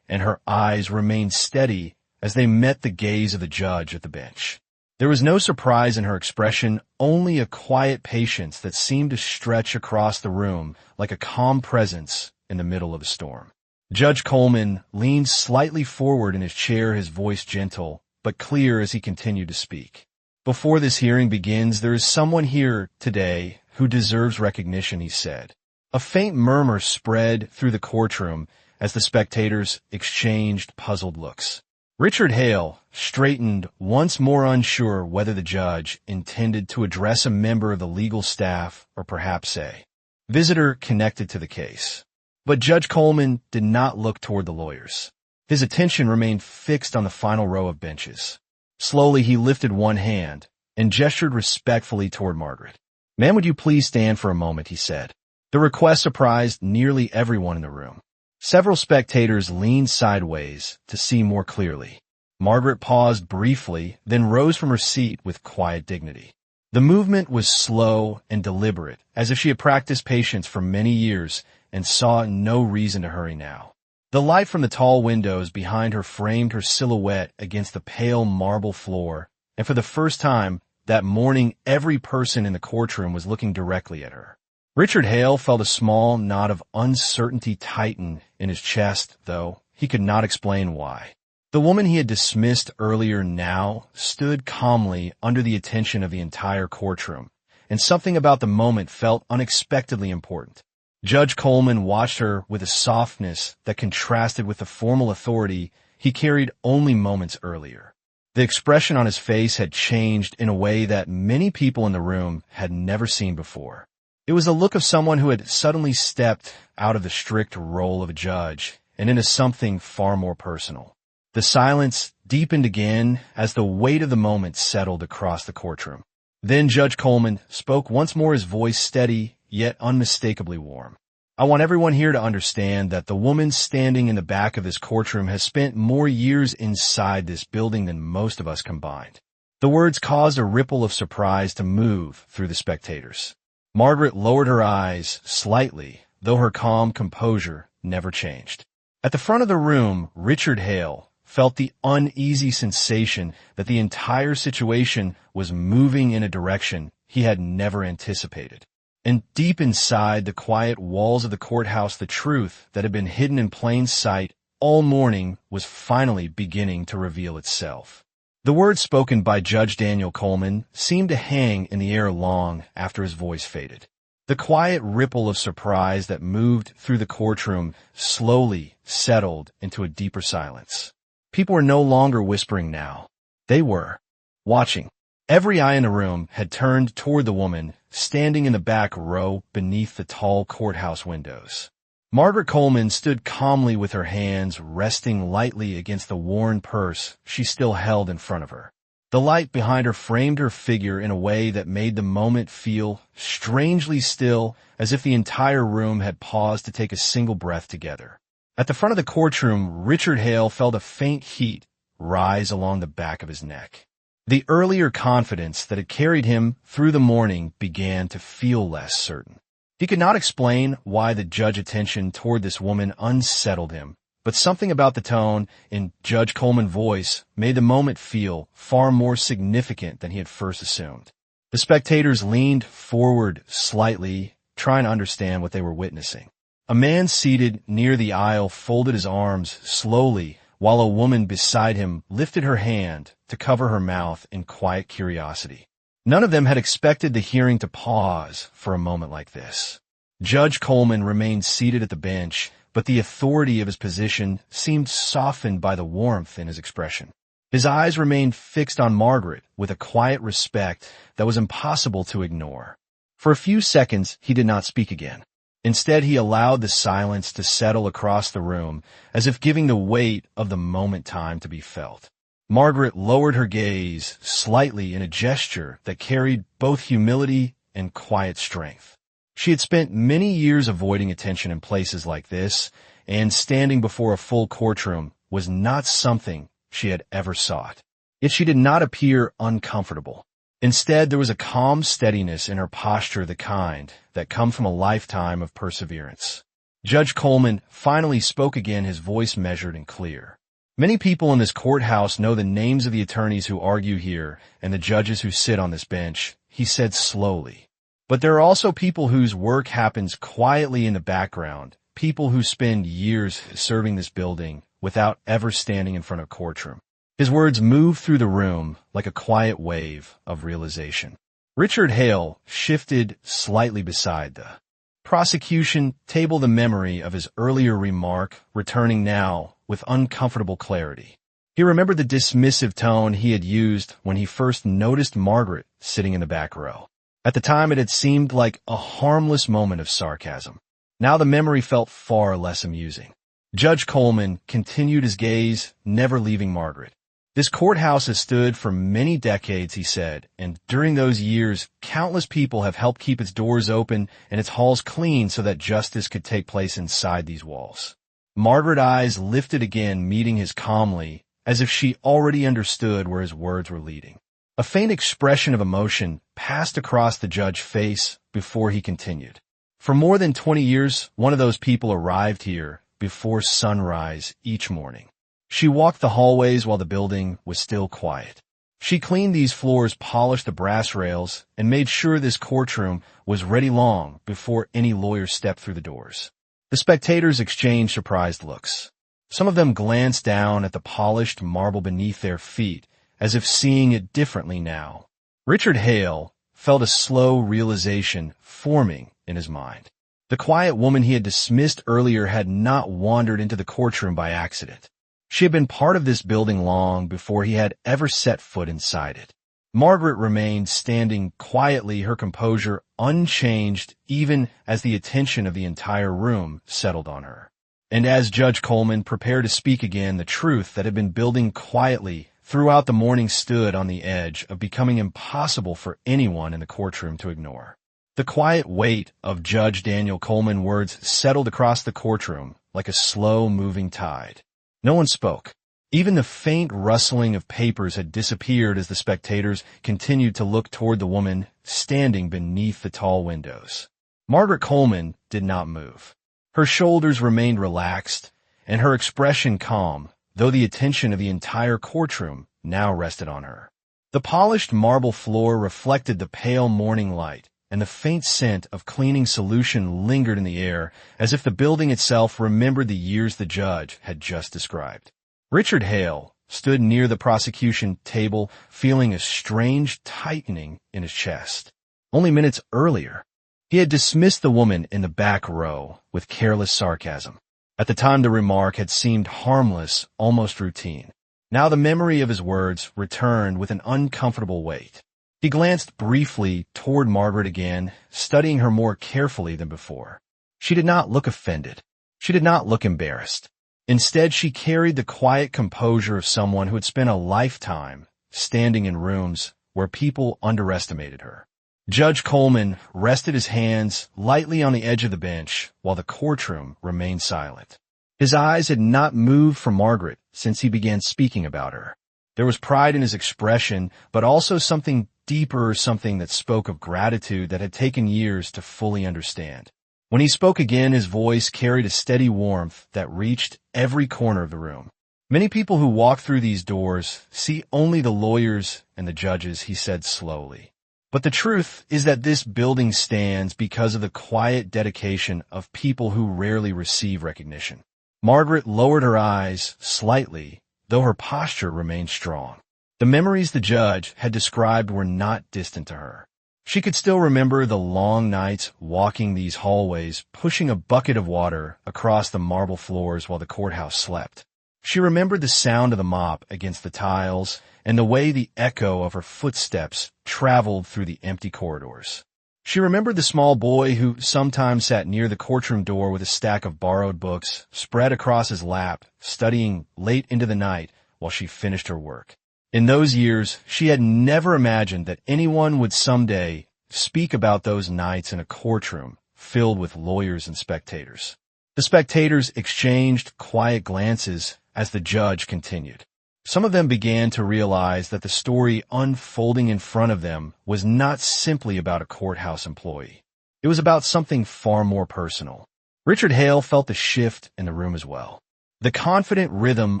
and her eyes remained steady as they met the gaze of the judge at the bench. There was no surprise in her expression, only a quiet patience that seemed to stretch across the room like a calm presence in the middle of a storm. Judge Coleman leaned slightly forward in his chair, his voice gentle but clear as he continued to speak. Before this hearing begins, there is someone here today who deserves recognition, he said. A faint murmur spread through the courtroom as the spectators exchanged puzzled looks. Richard Hale straightened, once more unsure whether the judge intended to address a member of the legal staff or perhaps a visitor connected to the case. But Judge Coleman did not look toward the lawyers. His attention remained fixed on the final row of benches. Slowly he lifted one hand and gestured respectfully toward Margaret. "Ma'am, would you please stand for a moment?" he said. The request surprised nearly everyone in the room. Several spectators leaned sideways to see more clearly. Margaret paused briefly, then rose from her seat with quiet dignity. The movement was slow and deliberate, as if she had practiced patience for many years and saw no reason to hurry now. The light from the tall windows behind her framed her silhouette against the pale marble floor, and for the first time that morning every person in the courtroom was looking directly at her. Richard Hale felt a small knot of uncertainty tighten in his chest, though he could not explain why. The woman he had dismissed earlier now stood calmly under the attention of the entire courtroom, and something about the moment felt unexpectedly important. Judge Coleman watched her with a softness that contrasted with the formal authority he carried only moments earlier. The expression on his face had changed in a way that many people in the room had never seen before. It was the look of someone who had suddenly stepped out of the strict role of a judge and into something far more personal. The silence deepened again as the weight of the moment settled across the courtroom. Then Judge Coleman spoke once more, his voice steady yet unmistakably warm. "I want everyone here to understand that the woman standing in the back of this courtroom has spent more years inside this building than most of us combined." The words caused a ripple of surprise to move through the spectators. Margaret lowered her eyes slightly, though her calm composure never changed. At the front of the room, Richard Hale felt the uneasy sensation that the entire situation was moving in a direction he had never anticipated. And deep inside the quiet walls of the courthouse, the truth that had been hidden in plain sight all morning was finally beginning to reveal itself. The words spoken by Judge Daniel Coleman seemed to hang in the air long after his voice faded. The quiet ripple of surprise that moved through the courtroom slowly settled into a deeper silence. People were no longer whispering now. They were watching. Every eye in the room had turned toward the woman standing in the back row beneath the tall courthouse windows. Margaret Coleman stood calmly with her hands resting lightly against the worn purse she still held in front of her. The light behind her framed her figure in a way that made the moment feel strangely still, as if the entire room had paused to take a single breath together. At the front of the courtroom, Richard Hale felt a faint heat rise along the back of his neck. The earlier confidence that had carried him through the morning began to feel less certain. He could not explain why the judge's attention toward this woman unsettled him, but something about the tone in Judge Coleman's voice made the moment feel far more significant than he had first assumed. The spectators leaned forward slightly, trying to understand what they were witnessing. A man seated near the aisle folded his arms slowly, while a woman beside him lifted her hand to cover her mouth in quiet curiosity. None of them had expected the hearing to pause for a moment like this. Judge Coleman remained seated at the bench, but the authority of his position seemed softened by the warmth in his expression. His eyes remained fixed on Margaret with a quiet respect that was impossible to ignore. For a few seconds, he did not speak again. Instead, he allowed the silence to settle across the room, as if giving the weight of the moment time to be felt. Margaret lowered her gaze slightly in a gesture that carried both humility and quiet strength. She had spent many years avoiding attention in places like this, and standing before a full courtroom was not something she had ever sought. Yet she did not appear uncomfortable. Instead, there was a calm steadiness in her posture, the kind that comes from a lifetime of perseverance. Judge Coleman finally spoke again, his voice measured and clear. Many people in this courthouse know the names of the attorneys who argue here and the judges who sit on this bench, he said slowly. But there are also people whose work happens quietly in the background, people who spend years serving this building without ever standing in front of a courtroom. His words moved through the room like a quiet wave of realization. Richard Hale shifted slightly beside the prosecution table, the memory of his earlier remark returning now with uncomfortable clarity. He remembered the dismissive tone he had used when he first noticed Margaret sitting in the back row. At the time, it had seemed like a harmless moment of sarcasm. Now the memory felt far less amusing. Judge Coleman continued his gaze, never leaving Margaret. This courthouse has stood for many decades, he said, and during those years, countless people have helped keep its doors open and its halls clean so that justice could take place inside these walls. Margaret's eyes lifted again, meeting his calmly, as if she already understood where his words were leading. A faint expression of emotion passed across the judge's face before he continued. For more than 20 years, one of those people arrived here before sunrise each morning. She walked the hallways while the building was still quiet. She cleaned these floors, polished the brass rails, and made sure this courtroom was ready long before any lawyer stepped through the doors. The spectators exchanged surprised looks. Some of them glanced down at the polished marble beneath their feet, as if seeing it differently now. Richard Hale felt a slow realization forming in his mind. The quiet woman he had dismissed earlier had not wandered into the courtroom by accident. She had been part of this building long before he had ever set foot inside it. Margaret remained standing quietly, her composure unchanged even as the attention of the entire room settled on her. And as Judge Coleman prepared to speak again, the truth that had been building quietly throughout the morning stood on the edge of becoming impossible for anyone in the courtroom to ignore. The quiet weight of Judge Daniel Coleman's words settled across the courtroom like a slow-moving tide. No one spoke. Even the faint rustling of papers had disappeared as the spectators continued to look toward the woman standing beneath the tall windows. Margaret Coleman did not move. Her shoulders remained relaxed, and her expression calm, though the attention of the entire courtroom now rested on her. The polished marble floor reflected the pale morning light, and the faint scent of cleaning solution lingered in the air as if the building itself remembered the years the judge had just described. Richard Hale stood near the prosecution table, feeling a strange tightening in his chest. Only minutes earlier, he had dismissed the woman in the back row with careless sarcasm. At the time, the remark had seemed harmless, almost routine. Now the memory of his words returned with an uncomfortable weight. He glanced briefly toward Margaret again, studying her more carefully than before. She did not look offended. She did not look embarrassed. Instead, she carried the quiet composure of someone who had spent a lifetime standing in rooms where people underestimated her. Judge Coleman rested his hands lightly on the edge of the bench while the courtroom remained silent. His eyes had not moved from Margaret since he began speaking about her. There was pride in his expression, but also something deeper, something that spoke of gratitude that had taken years to fully understand. When he spoke again, his voice carried a steady warmth that reached every corner of the room. Many people who walk through these doors see only the lawyers and the judges, he said slowly. But the truth is that this building stands because of the quiet dedication of people who rarely receive recognition. Margaret lowered her eyes slightly, though her posture remained strong. The memories the judge had described were not distant to her. She could still remember the long nights walking these hallways, pushing a bucket of water across the marble floors while the courthouse slept. She remembered the sound of the mop against the tiles and the way the echo of her footsteps traveled through the empty corridors. She remembered the small boy who sometimes sat near the courtroom door with a stack of borrowed books spread across his lap, studying late into the night while she finished her work. In those years, she had never imagined that anyone would someday speak about those nights in a courtroom filled with lawyers and spectators. The spectators exchanged quiet glances as the judge continued. Some of them began to realize that the story unfolding in front of them was not simply about a courthouse employee. It was about something far more personal. Richard Hale felt the shift in the room as well. The confident rhythm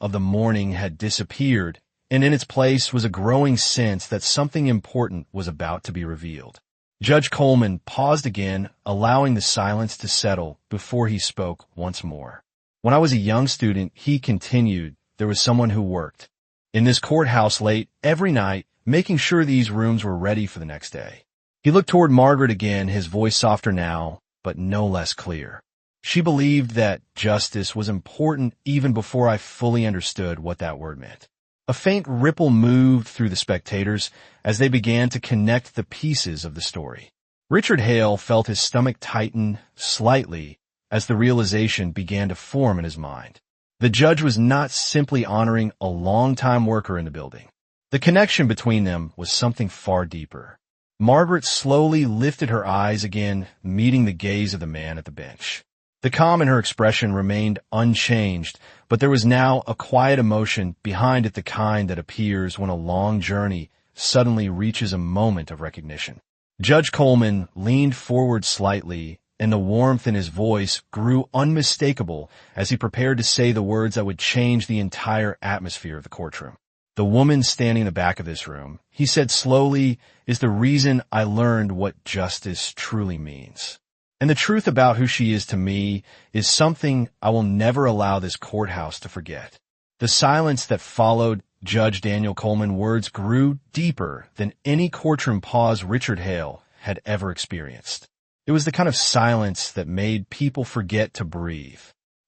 of the morning had disappeared, and in its place was a growing sense that something important was about to be revealed. Judge Coleman paused again, allowing the silence to settle before he spoke once more. When I was a young student, he continued, there was someone who worked in this courthouse late every night, making sure these rooms were ready for the next day. He looked toward Margaret again, his voice softer now, but no less clear. She believed that justice was important even before I fully understood what that word meant. A faint ripple moved through the spectators as they began to connect the pieces of the story. Richard Hale felt his stomach tighten slightly as the realization began to form in his mind. The judge was not simply honoring a long-time worker in the building. The connection between them was something far deeper. Margaret slowly lifted her eyes again, meeting the gaze of the man at the bench. The calm in her expression remained unchanged, but there was now a quiet emotion behind it, the kind that appears when a long journey suddenly reaches a moment of recognition. Judge Coleman leaned forward slightly, and the warmth in his voice grew unmistakable as he prepared to say the words that would change the entire atmosphere of the courtroom. The woman standing in the back of this room, he said slowly, is the reason I learned what justice truly means. And the truth about who she is to me is something I will never allow this courthouse to forget. The silence that followed Judge Daniel Coleman's words grew deeper than any courtroom pause Richard Hale had ever experienced. It was the kind of silence that made people forget to breathe.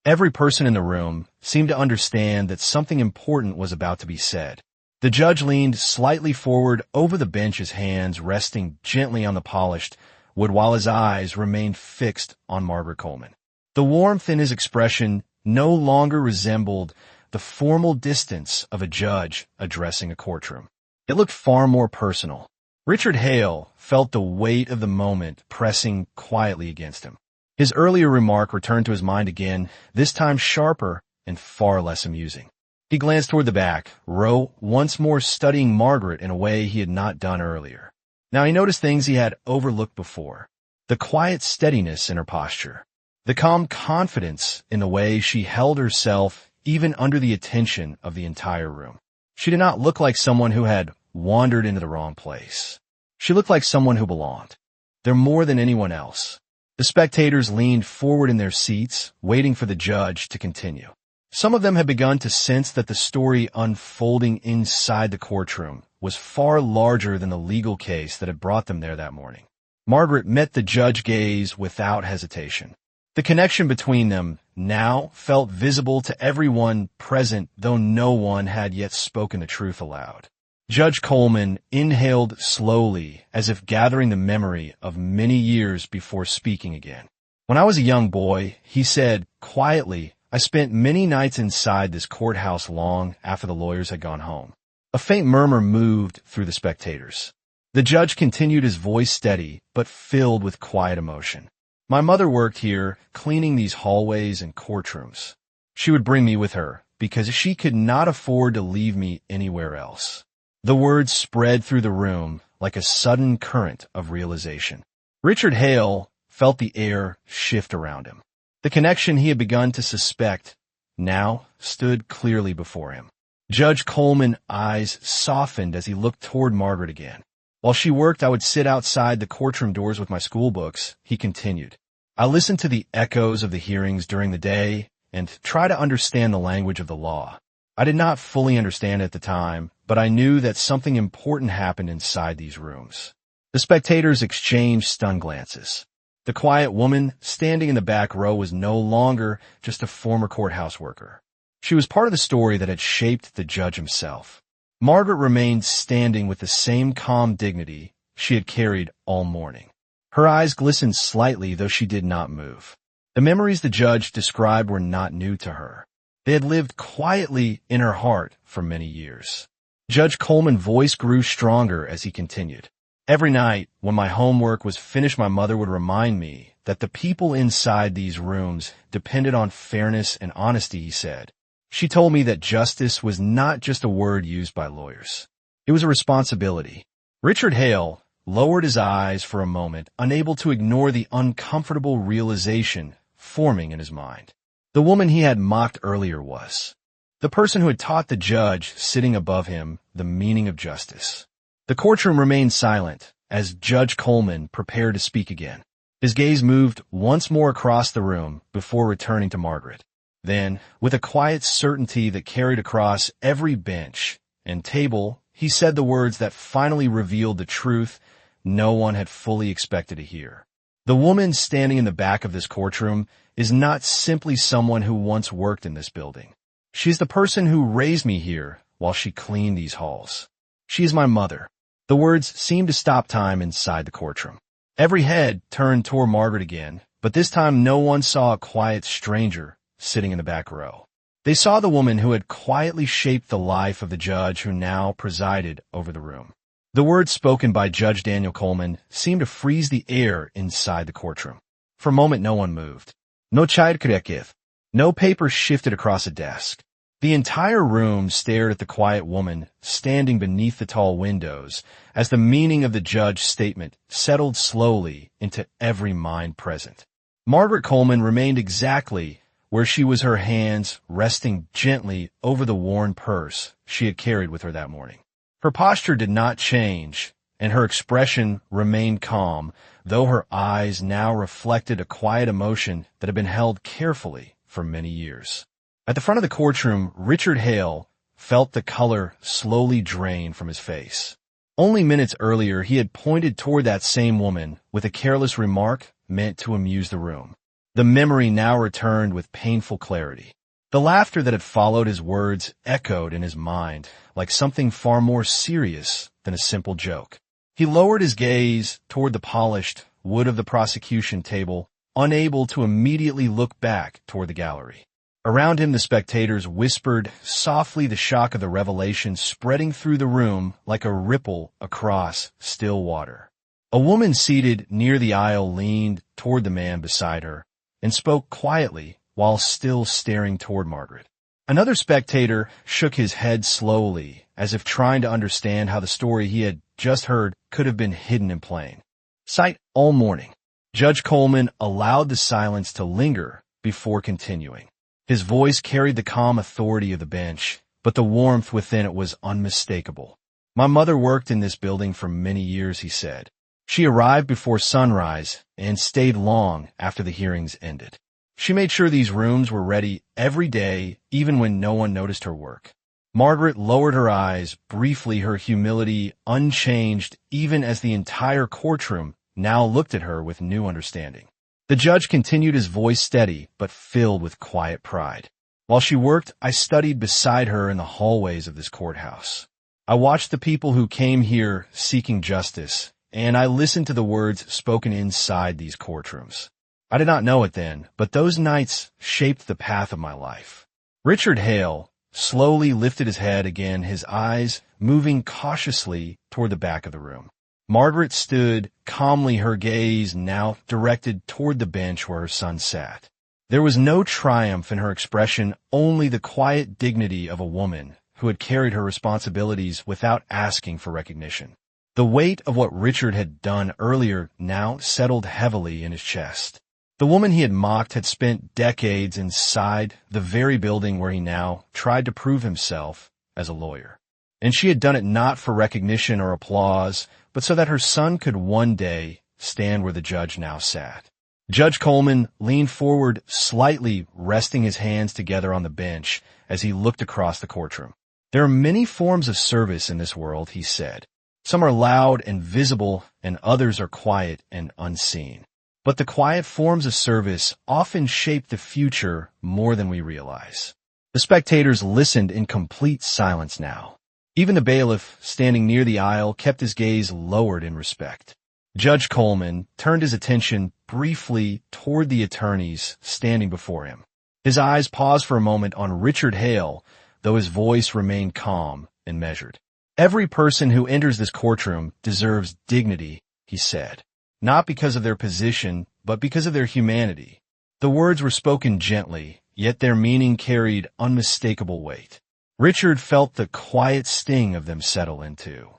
Every person in the room seemed to understand that something important was about to be said. The judge leaned slightly forward over the bench, his hands resting gently on the polished wood while his eyes remained fixed on Margaret Coleman. The warmth in his expression no longer resembled the formal distance of a judge addressing a courtroom. It looked far more personal. Richard Hale felt the weight of the moment pressing quietly against him. His earlier remark returned to his mind again, this time sharper and far less amusing. He glanced toward the back row, once more studying Margaret in a way he had not done earlier. Now he noticed things he had overlooked before. The quiet steadiness in her posture. The calm confidence in the way she held herself even under the attention of the entire room. She did not look like someone who had wandered into the wrong place. She looked like someone who belonged there more than anyone else. The spectators leaned forward in their seats, waiting for the judge to continue. Some of them had begun to sense that the story unfolding inside the courtroom was far larger than the legal case that had brought them there that morning. Margaret met the judge's gaze without hesitation. The connection between them now felt visible to everyone present, though no one had yet spoken the truth aloud. Judge Coleman inhaled slowly, as if gathering the memory of many years before speaking again. When I was a young boy, he said, quietly, I spent many nights inside this courthouse long after the lawyers had gone home. A faint murmur moved through the spectators. The judge continued, his voice steady, but filled with quiet emotion. My mother worked here, cleaning these hallways and courtrooms. She would bring me with her, because she could not afford to leave me anywhere else. The words spread through the room like a sudden current of realization. Richard Hale felt the air shift around him. The connection he had begun to suspect now stood clearly before him. Judge Coleman's eyes softened as he looked toward Margaret again. While she worked, I would sit outside the courtroom doors with my school books, he continued. I listened to the echoes of the hearings during the day and try to understand the language of the law. I did not fully understand it at the time, but I knew that something important happened inside these rooms. The spectators exchanged stunned glances. The quiet woman standing in the back row was no longer just a former courthouse worker. She was part of the story that had shaped the judge himself. Margaret remained standing with the same calm dignity she had carried all morning. Her eyes glistened slightly, though she did not move. The memories the judge described were not new to her. They had lived quietly in her heart for many years. Judge Coleman's voice grew stronger as he continued. Every night, when my homework was finished, my mother would remind me that the people inside these rooms depended on fairness and honesty, he said. She told me that justice was not just a word used by lawyers. It was a responsibility. Richard Hale lowered his eyes for a moment, unable to ignore the uncomfortable realization forming in his mind. The woman he had mocked earlier was the person who had taught the judge sitting above him the meaning of justice. The courtroom remained silent as Judge Coleman prepared to speak again. His gaze moved once more across the room before returning to Margaret. Then, with a quiet certainty that carried across every bench and table, he said the words that finally revealed the truth no one had fully expected to hear. The woman standing in the back of this courtroom is not simply someone who once worked in this building. She is the person who raised me here while she cleaned these halls. She is my mother. The words seemed to stop time inside the courtroom. Every head turned toward Margaret again, but this time no one saw a quiet stranger sitting in the back row. They saw the woman who had quietly shaped the life of the judge who now presided over the room. The words spoken by Judge Daniel Coleman seemed to freeze the air inside the courtroom. For a moment, no one moved. No child krekith. No paper shifted across a desk. The entire room stared at the quiet woman standing beneath the tall windows as the meaning of the judge's statement settled slowly into every mind present. Margaret Coleman remained exactly where she was, her hands resting gently over the worn purse she had carried with her that morning. Her posture did not change, and her expression remained calm, though her eyes now reflected a quiet emotion that had been held carefully for many years. At the front of the courtroom, Richard Hale felt the color slowly drain from his face. Only minutes earlier, he had pointed toward that same woman with a careless remark meant to amuse the room. The memory now returned with painful clarity. The laughter that had followed his words echoed in his mind like something far more serious than a simple joke. He lowered his gaze toward the polished wood of the prosecution table, unable to immediately look back toward the gallery. Around him, the spectators whispered softly, the shock of the revelation spreading through the room like a ripple across still water. A woman seated near the aisle leaned toward the man beside her and spoke quietly while still staring toward Margaret. Another spectator shook his head slowly, as if trying to understand how the story he had just heard could have been hidden in plain sight all morning. Judge Coleman allowed the silence to linger before continuing. His voice carried the calm authority of the bench, but the warmth within it was unmistakable. My mother worked in this building for many years, he said. She arrived before sunrise and stayed long after the hearings ended. She made sure these rooms were ready every day, even when no one noticed her work. Margaret lowered her eyes, briefly, her humility unchanged even as the entire courtroom now looked at her with new understanding. The judge continued, his voice steady but filled with quiet pride. While she worked, I studied beside her in the hallways of this courthouse. I watched the people who came here seeking justice, and I listened to the words spoken inside these courtrooms. I did not know it then, but those nights shaped the path of my life. Richard Hale slowly lifted his head again, his eyes moving cautiously toward the back of the room. Margaret stood calmly, her gaze now directed toward the bench where her son sat. There was no triumph in her expression, only the quiet dignity of a woman who had carried her responsibilities without asking for recognition. The weight of what Richard had done earlier now settled heavily in his chest. The woman he had mocked had spent decades inside the very building where he now tried to prove himself as a lawyer. And she had done it not for recognition or applause, but so that her son could one day stand where the judge now sat. Judge Coleman leaned forward slightly, resting his hands together on the bench as he looked across the courtroom. There are many forms of service in this world, he said. Some are loud and visible, and others are quiet and unseen. But the quiet forms of service often shape the future more than we realize. The spectators listened in complete silence now. Even the bailiff, standing near the aisle, kept his gaze lowered in respect. Judge Coleman turned his attention briefly toward the attorneys standing before him. His eyes paused for a moment on Richard Hale, though his voice remained calm and measured. Every person who enters this courtroom deserves dignity, he said, not because of their position, but because of their humanity. The words were spoken gently, yet their meaning carried unmistakable weight. Richard felt the quiet sting of them settle into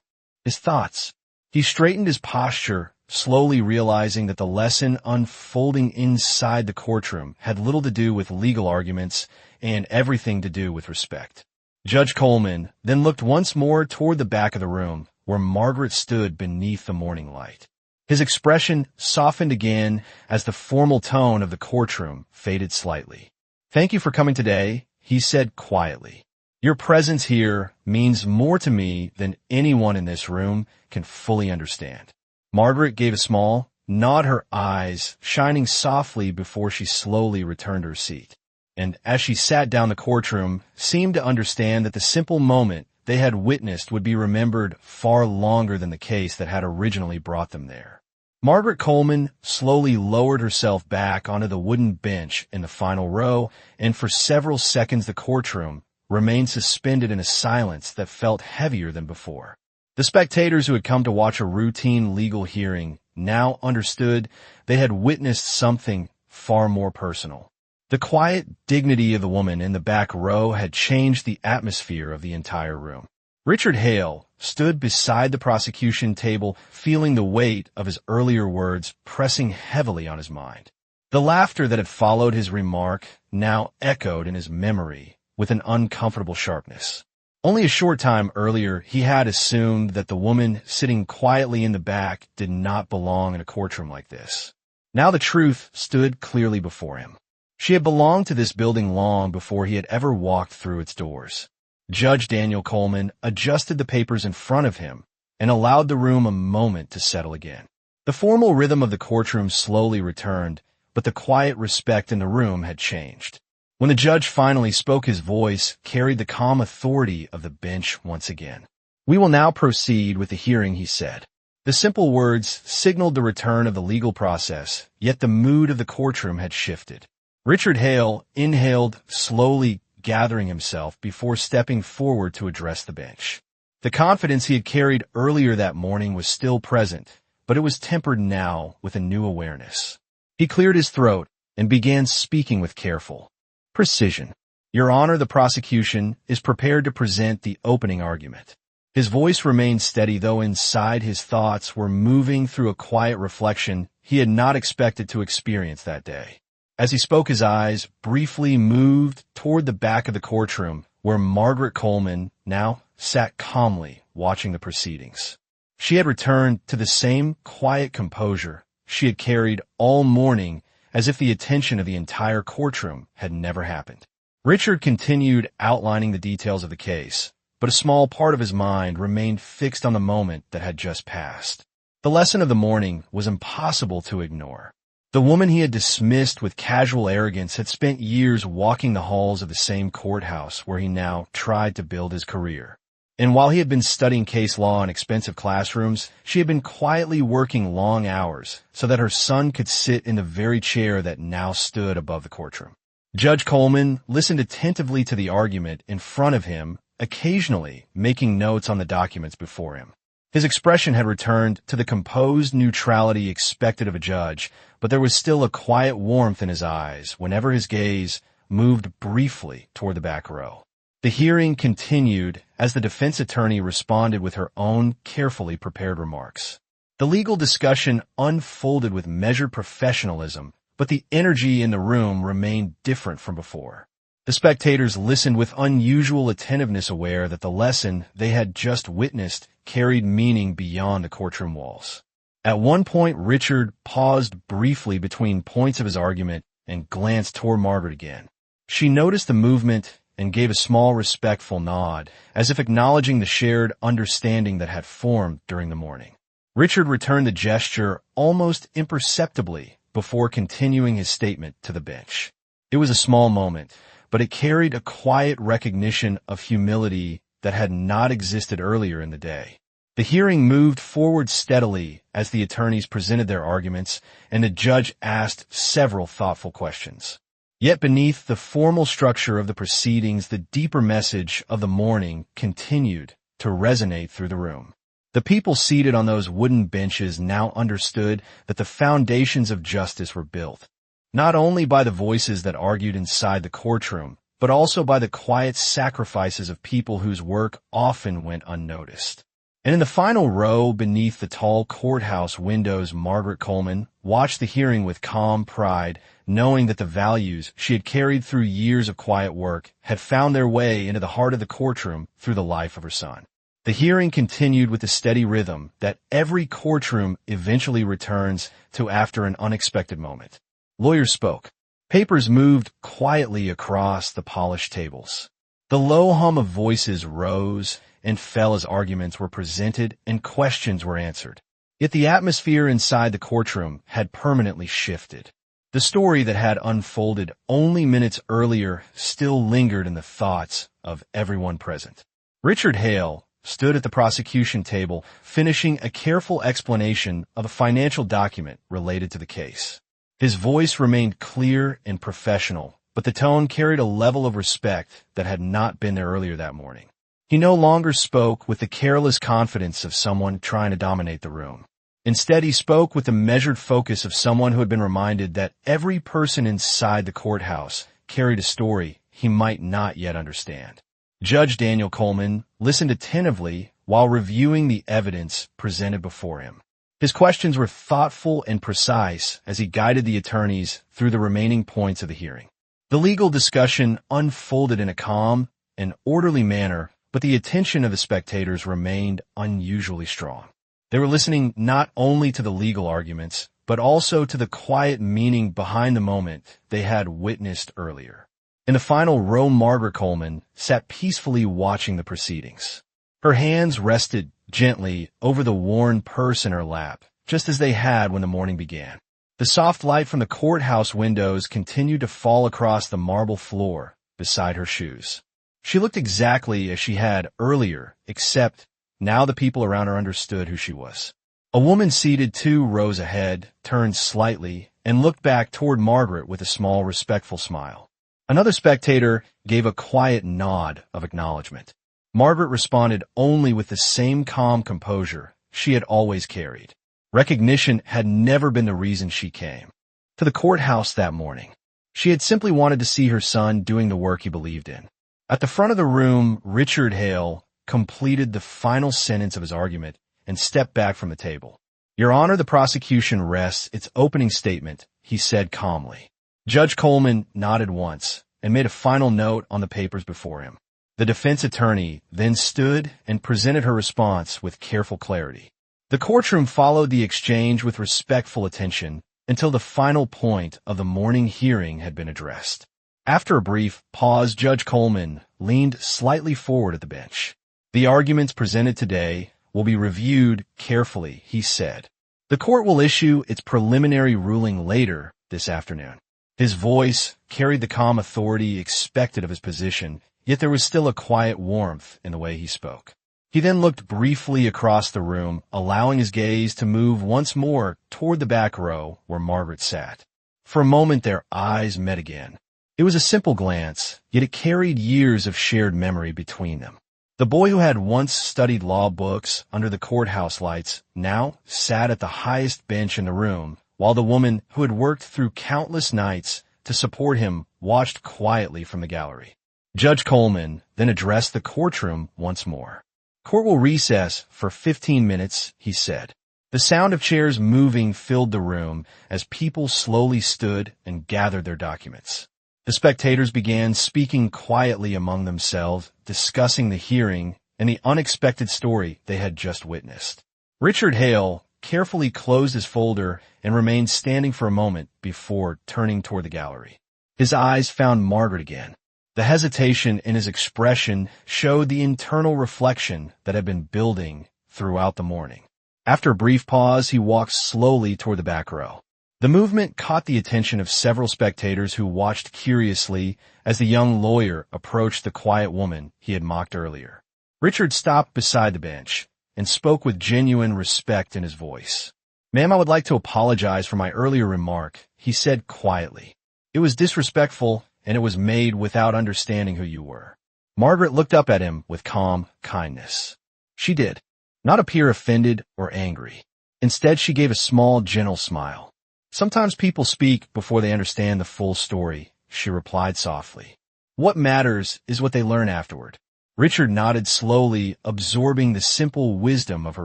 his thoughts. He straightened his posture, slowly realizing that the lesson unfolding inside the courtroom had little to do with legal arguments and everything to do with respect. Judge Coleman then looked once more toward the back of the room, where Margaret stood beneath the morning light. His expression softened again as the formal tone of the courtroom faded slightly. "Thank you for coming today," he said quietly. "Your presence here means more to me than anyone in this room can fully understand." Margaret gave a small nod, her eyes shining softly before she slowly returned to her seat. And as she sat down, the courtroom seemed to understand that the simple moment they had witnessed would be remembered far longer than the case that had originally brought them there. Margaret Coleman slowly lowered herself back onto the wooden bench in the final row, and for several seconds the courtroom remained suspended in a silence that felt heavier than before. The spectators who had come to watch a routine legal hearing now understood they had witnessed something far more personal. The quiet dignity of the woman in the back row had changed the atmosphere of the entire room. Richard Hale stood beside the prosecution table, feeling the weight of his earlier words pressing heavily on his mind. The laughter that had followed his remark now echoed in his memory with an uncomfortable sharpness. Only a short time earlier, he had assumed that the woman sitting quietly in the back did not belong in a courtroom like this. Now the truth stood clearly before him. She had belonged to this building long before he had ever walked through its doors. Judge Daniel Coleman adjusted the papers in front of him and allowed the room a moment to settle again. The formal rhythm of the courtroom slowly returned, but the quiet respect in the room had changed. When the judge finally spoke, his voice carried the calm authority of the bench once again. "We will now proceed with the hearing," he said. The simple words signaled the return of the legal process, yet the mood of the courtroom had shifted. Richard Hale inhaled, slowly gathering himself before stepping forward to address the bench. The confidence he had carried earlier that morning was still present, but it was tempered now with a new awareness. He cleared his throat and began speaking with careful precision. "Your Honor, the prosecution is prepared to present the opening argument." His voice remained steady, though inside his thoughts were moving through a quiet reflection he had not expected to experience that day. As he spoke, his eyes briefly moved toward the back of the courtroom, where Margaret Coleman now sat calmly watching the proceedings. She had returned to the same quiet composure she had carried all morning as if the attention of the entire courtroom had never happened. Richard continued outlining the details of the case, but a small part of his mind remained fixed on the moment that had just passed. The lesson of the morning was impossible to ignore. The woman he had dismissed with casual arrogance had spent years walking the halls of the same courthouse where he now tried to build his career. And while he had been studying case law in expensive classrooms, she had been quietly working long hours so that her son could sit in the very chair that now stood above the courtroom. Judge Coleman listened attentively to the argument in front of him, occasionally making notes on the documents before him. His expression had returned to the composed neutrality expected of a judge, but there was still a quiet warmth in his eyes whenever his gaze moved briefly toward the back row. The hearing continued as the defense attorney responded with her own carefully prepared remarks. The legal discussion unfolded with measured professionalism, but the energy in the room remained different from before. The spectators listened with unusual attentiveness, aware that the lesson they had just witnessed carried meaning beyond the courtroom walls. At one point, Richard paused briefly between points of his argument and glanced toward Margaret again. She noticed the movement and gave a small respectful nod, as if acknowledging the shared understanding that had formed during the morning. Richard returned the gesture almost imperceptibly before continuing his statement to the bench. It was a small moment, but it carried a quiet recognition of humility that had not existed earlier in the day. The hearing moved forward steadily as the attorneys presented their arguments, and the judge asked several thoughtful questions. Yet beneath the formal structure of the proceedings, the deeper message of the morning continued to resonate through the room. The people seated on those wooden benches now understood that the foundations of justice were built, not only by the voices that argued inside the courtroom, but also by the quiet sacrifices of people whose work often went unnoticed. And in the final row beneath the tall courthouse windows, Margaret Coleman watched the hearing with calm pride, knowing that the values she had carried through years of quiet work had found their way into the heart of the courtroom through the life of her son. The hearing continued with the steady rhythm that every courtroom eventually returns to after an unexpected moment. Lawyers spoke. Papers moved quietly across the polished tables. The low hum of voices rose and fell as arguments were presented and questions were answered. Yet the atmosphere inside the courtroom had permanently shifted. The story that had unfolded only minutes earlier still lingered in the thoughts of everyone present. Richard Hale stood at the prosecution table, finishing a careful explanation of a financial document related to the case. His voice remained clear and professional, but the tone carried a level of respect that had not been there earlier that morning. He no longer spoke with the careless confidence of someone trying to dominate the room. Instead, he spoke with the measured focus of someone who had been reminded that every person inside the courthouse carried a story he might not yet understand. Judge Daniel Coleman listened attentively while reviewing the evidence presented before him. His questions were thoughtful and precise as he guided the attorneys through the remaining points of the hearing. The legal discussion unfolded in a calm and orderly manner, but the attention of the spectators remained unusually strong. They were listening not only to the legal arguments, but also to the quiet meaning behind the moment they had witnessed earlier. In the final row, Margaret Coleman sat peacefully watching the proceedings. Her hands rested gently over the worn purse in her lap, just as they had when the morning began. The soft light from the courthouse windows continued to fall across the marble floor beside her shoes. She looked exactly as she had earlier, except now the people around her understood who she was. A woman seated 2 rows ahead turned slightly and looked back toward Margaret with a small, respectful smile. Another spectator gave a quiet nod of acknowledgement. Margaret responded only with the same calm composure she had always carried. Recognition had never been the reason she came to the courthouse that morning. She had simply wanted to see her son doing the work he believed in. At the front of the room, Richard Hale completed the final sentence of his argument and stepped back from the table. "Your Honor, the prosecution rests its opening statement," he said calmly. Judge Coleman nodded once and made a final note on the papers before him. The defense attorney then stood and presented her response with careful clarity. The courtroom followed the exchange with respectful attention, until the final point of the morning hearing had been addressed. After a brief pause, Judge Coleman leaned slightly forward at the bench. "The arguments presented today will be reviewed carefully," he said. "The court will issue its preliminary ruling later this afternoon." His voice carried the calm authority expected of his position, yet there was still a quiet warmth in the way he spoke. He then looked briefly across the room, allowing his gaze to move once more toward the back row where Margaret sat. For a moment their eyes met again. It was a simple glance, yet it carried years of shared memory between them. The boy who had once studied law books under the courthouse lights now sat at the highest bench in the room, while the woman who had worked through countless nights to support him watched quietly from the gallery. Judge Coleman then addressed the courtroom once more. "Court will recess for 15 minutes, he said. The sound of chairs moving filled the room as people slowly stood and gathered their documents. The spectators began speaking quietly among themselves, discussing the hearing and the unexpected story they had just witnessed. Richard Hale carefully closed his folder and remained standing for a moment before turning toward the gallery. His eyes found Margaret again. The hesitation in his expression showed the internal reflection that had been building throughout the morning. After a brief pause, he walked slowly toward the back row. The movement caught the attention of several spectators who watched curiously as the young lawyer approached the quiet woman he had mocked earlier. Richard stopped beside the bench and spoke with genuine respect in his voice. "Ma'am, I would like to apologize for my earlier remark," he said quietly. "It was disrespectful, and it was made without understanding who you were." Margaret looked up at him with calm kindness. She did not appear offended or angry. Instead, she gave a small, gentle smile. "Sometimes people speak before they understand the full story," she replied softly. "What matters is what they learn afterward." Richard nodded slowly, absorbing the simple wisdom of her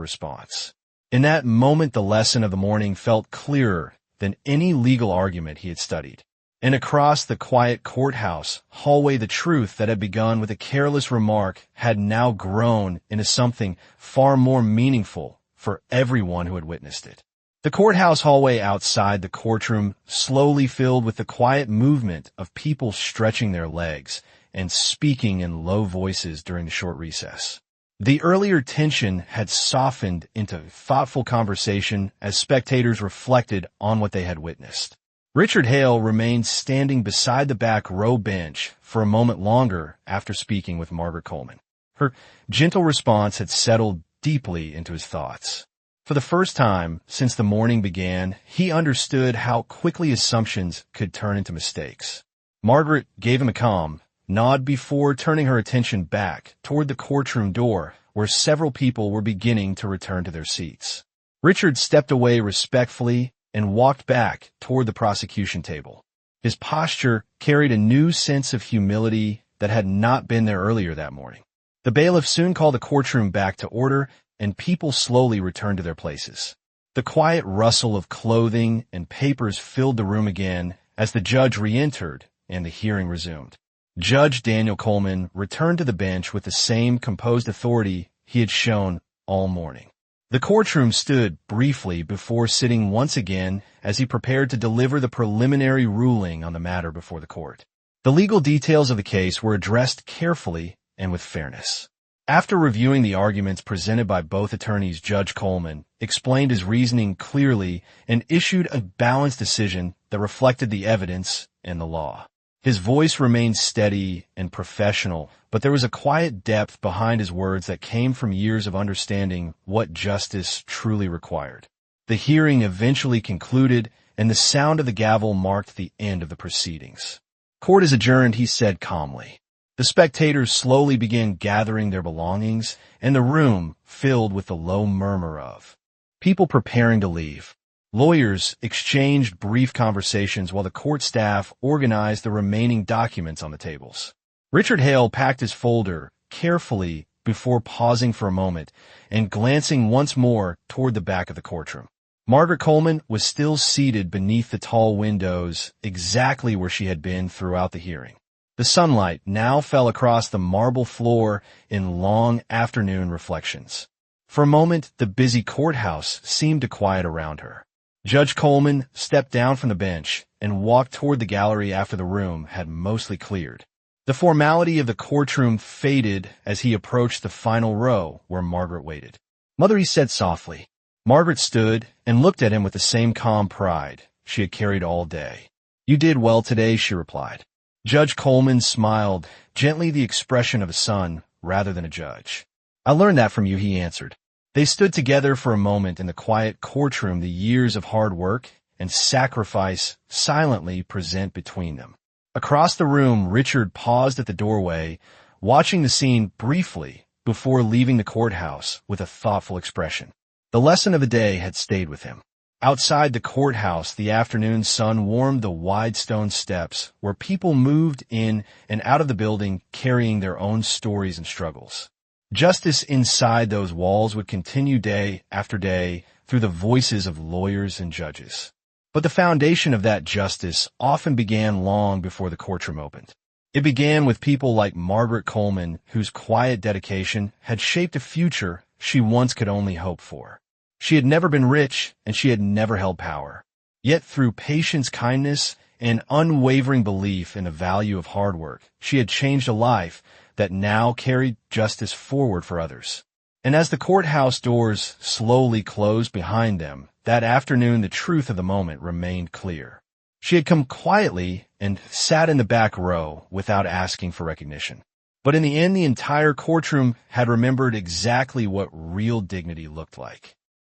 response. In that moment, the lesson of the morning felt clearer than any legal argument he had studied. And across the quiet courthouse hallway, the truth that had begun with a careless remark had now grown into something far more meaningful for everyone who had witnessed it. The courthouse hallway outside the courtroom slowly filled with the quiet movement of people stretching their legs and speaking in low voices during the short recess. The earlier tension had softened into thoughtful conversation as spectators reflected on what they had witnessed. Richard Hale remained standing beside the back row bench for a moment longer after speaking with Margaret Coleman. Her gentle response had settled deeply into his thoughts. For the first time since the morning began, he understood how quickly assumptions could turn into mistakes. Margaret gave him a calm nod before turning her attention back toward the courtroom door, where several people were beginning to return to their seats. Richard stepped away respectfully and walked back toward the prosecution table. His posture carried a new sense of humility that had not been there earlier that morning. The bailiff soon called the courtroom back to order, and people slowly returned to their places. The quiet rustle of clothing and papers filled the room again as the judge re-entered and the hearing resumed. Judge Daniel Coleman returned to the bench with the same composed authority he had shown all morning. The courtroom stood briefly before sitting once again as he prepared to deliver the preliminary ruling on the matter before the court. The legal details of the case were addressed carefully and with fairness. After reviewing the arguments presented by both attorneys, Judge Coleman explained his reasoning clearly and issued a balanced decision that reflected the evidence and the law. His voice remained steady and professional, but there was a quiet depth behind his words that came from years of understanding what justice truly required. The hearing eventually concluded, and the sound of the gavel marked the end of the proceedings. "Court is adjourned," he said calmly. The spectators slowly began gathering their belongings, and the room filled with the low murmur of people preparing to leave. Lawyers exchanged brief conversations while the court staff organized the remaining documents on the tables. Richard Hale packed his folder carefully before pausing for a moment and glancing once more toward the back of the courtroom. Margaret Coleman was still seated beneath the tall windows, exactly where she had been throughout the hearing. The sunlight now fell across the marble floor in long afternoon reflections. For a moment, the busy courthouse seemed to quiet around her. Judge Coleman stepped down from the bench and walked toward the gallery after the room had mostly cleared. The formality of the courtroom faded as he approached the final row where Margaret waited. "Mother," he said softly. Margaret stood and looked at him with the same calm pride she had carried all day. "You did well today," she replied. Judge Coleman smiled, gently, the expression of a son rather than a judge. "I learned that from you," he answered. They stood together for a moment in the quiet courtroom, the years of hard work and sacrifice silently present between them. Across the room, Richard paused at the doorway, watching the scene briefly before leaving the courthouse with a thoughtful expression. The lesson of the day had stayed with him. Outside the courthouse, the afternoon sun warmed the wide stone steps where people moved in and out of the building carrying their own stories and struggles. Justice inside those walls would continue day after day through the voices of lawyers and judges. But the foundation of that justice often began long before the courtroom opened. It began with people like Margaret Coleman, whose quiet dedication had shaped a future she once could only hope for. She had never been rich, and she had never held power. Yet through patience, kindness, and unwavering belief in the value of hard work, she had changed a life that now carried justice forward for others. And as the courthouse doors slowly closed behind them, that afternoon the truth of the moment remained clear. She had come quietly and sat in the back row without asking for recognition. But in the end, the entire courtroom had remembered exactly what real dignity looked like.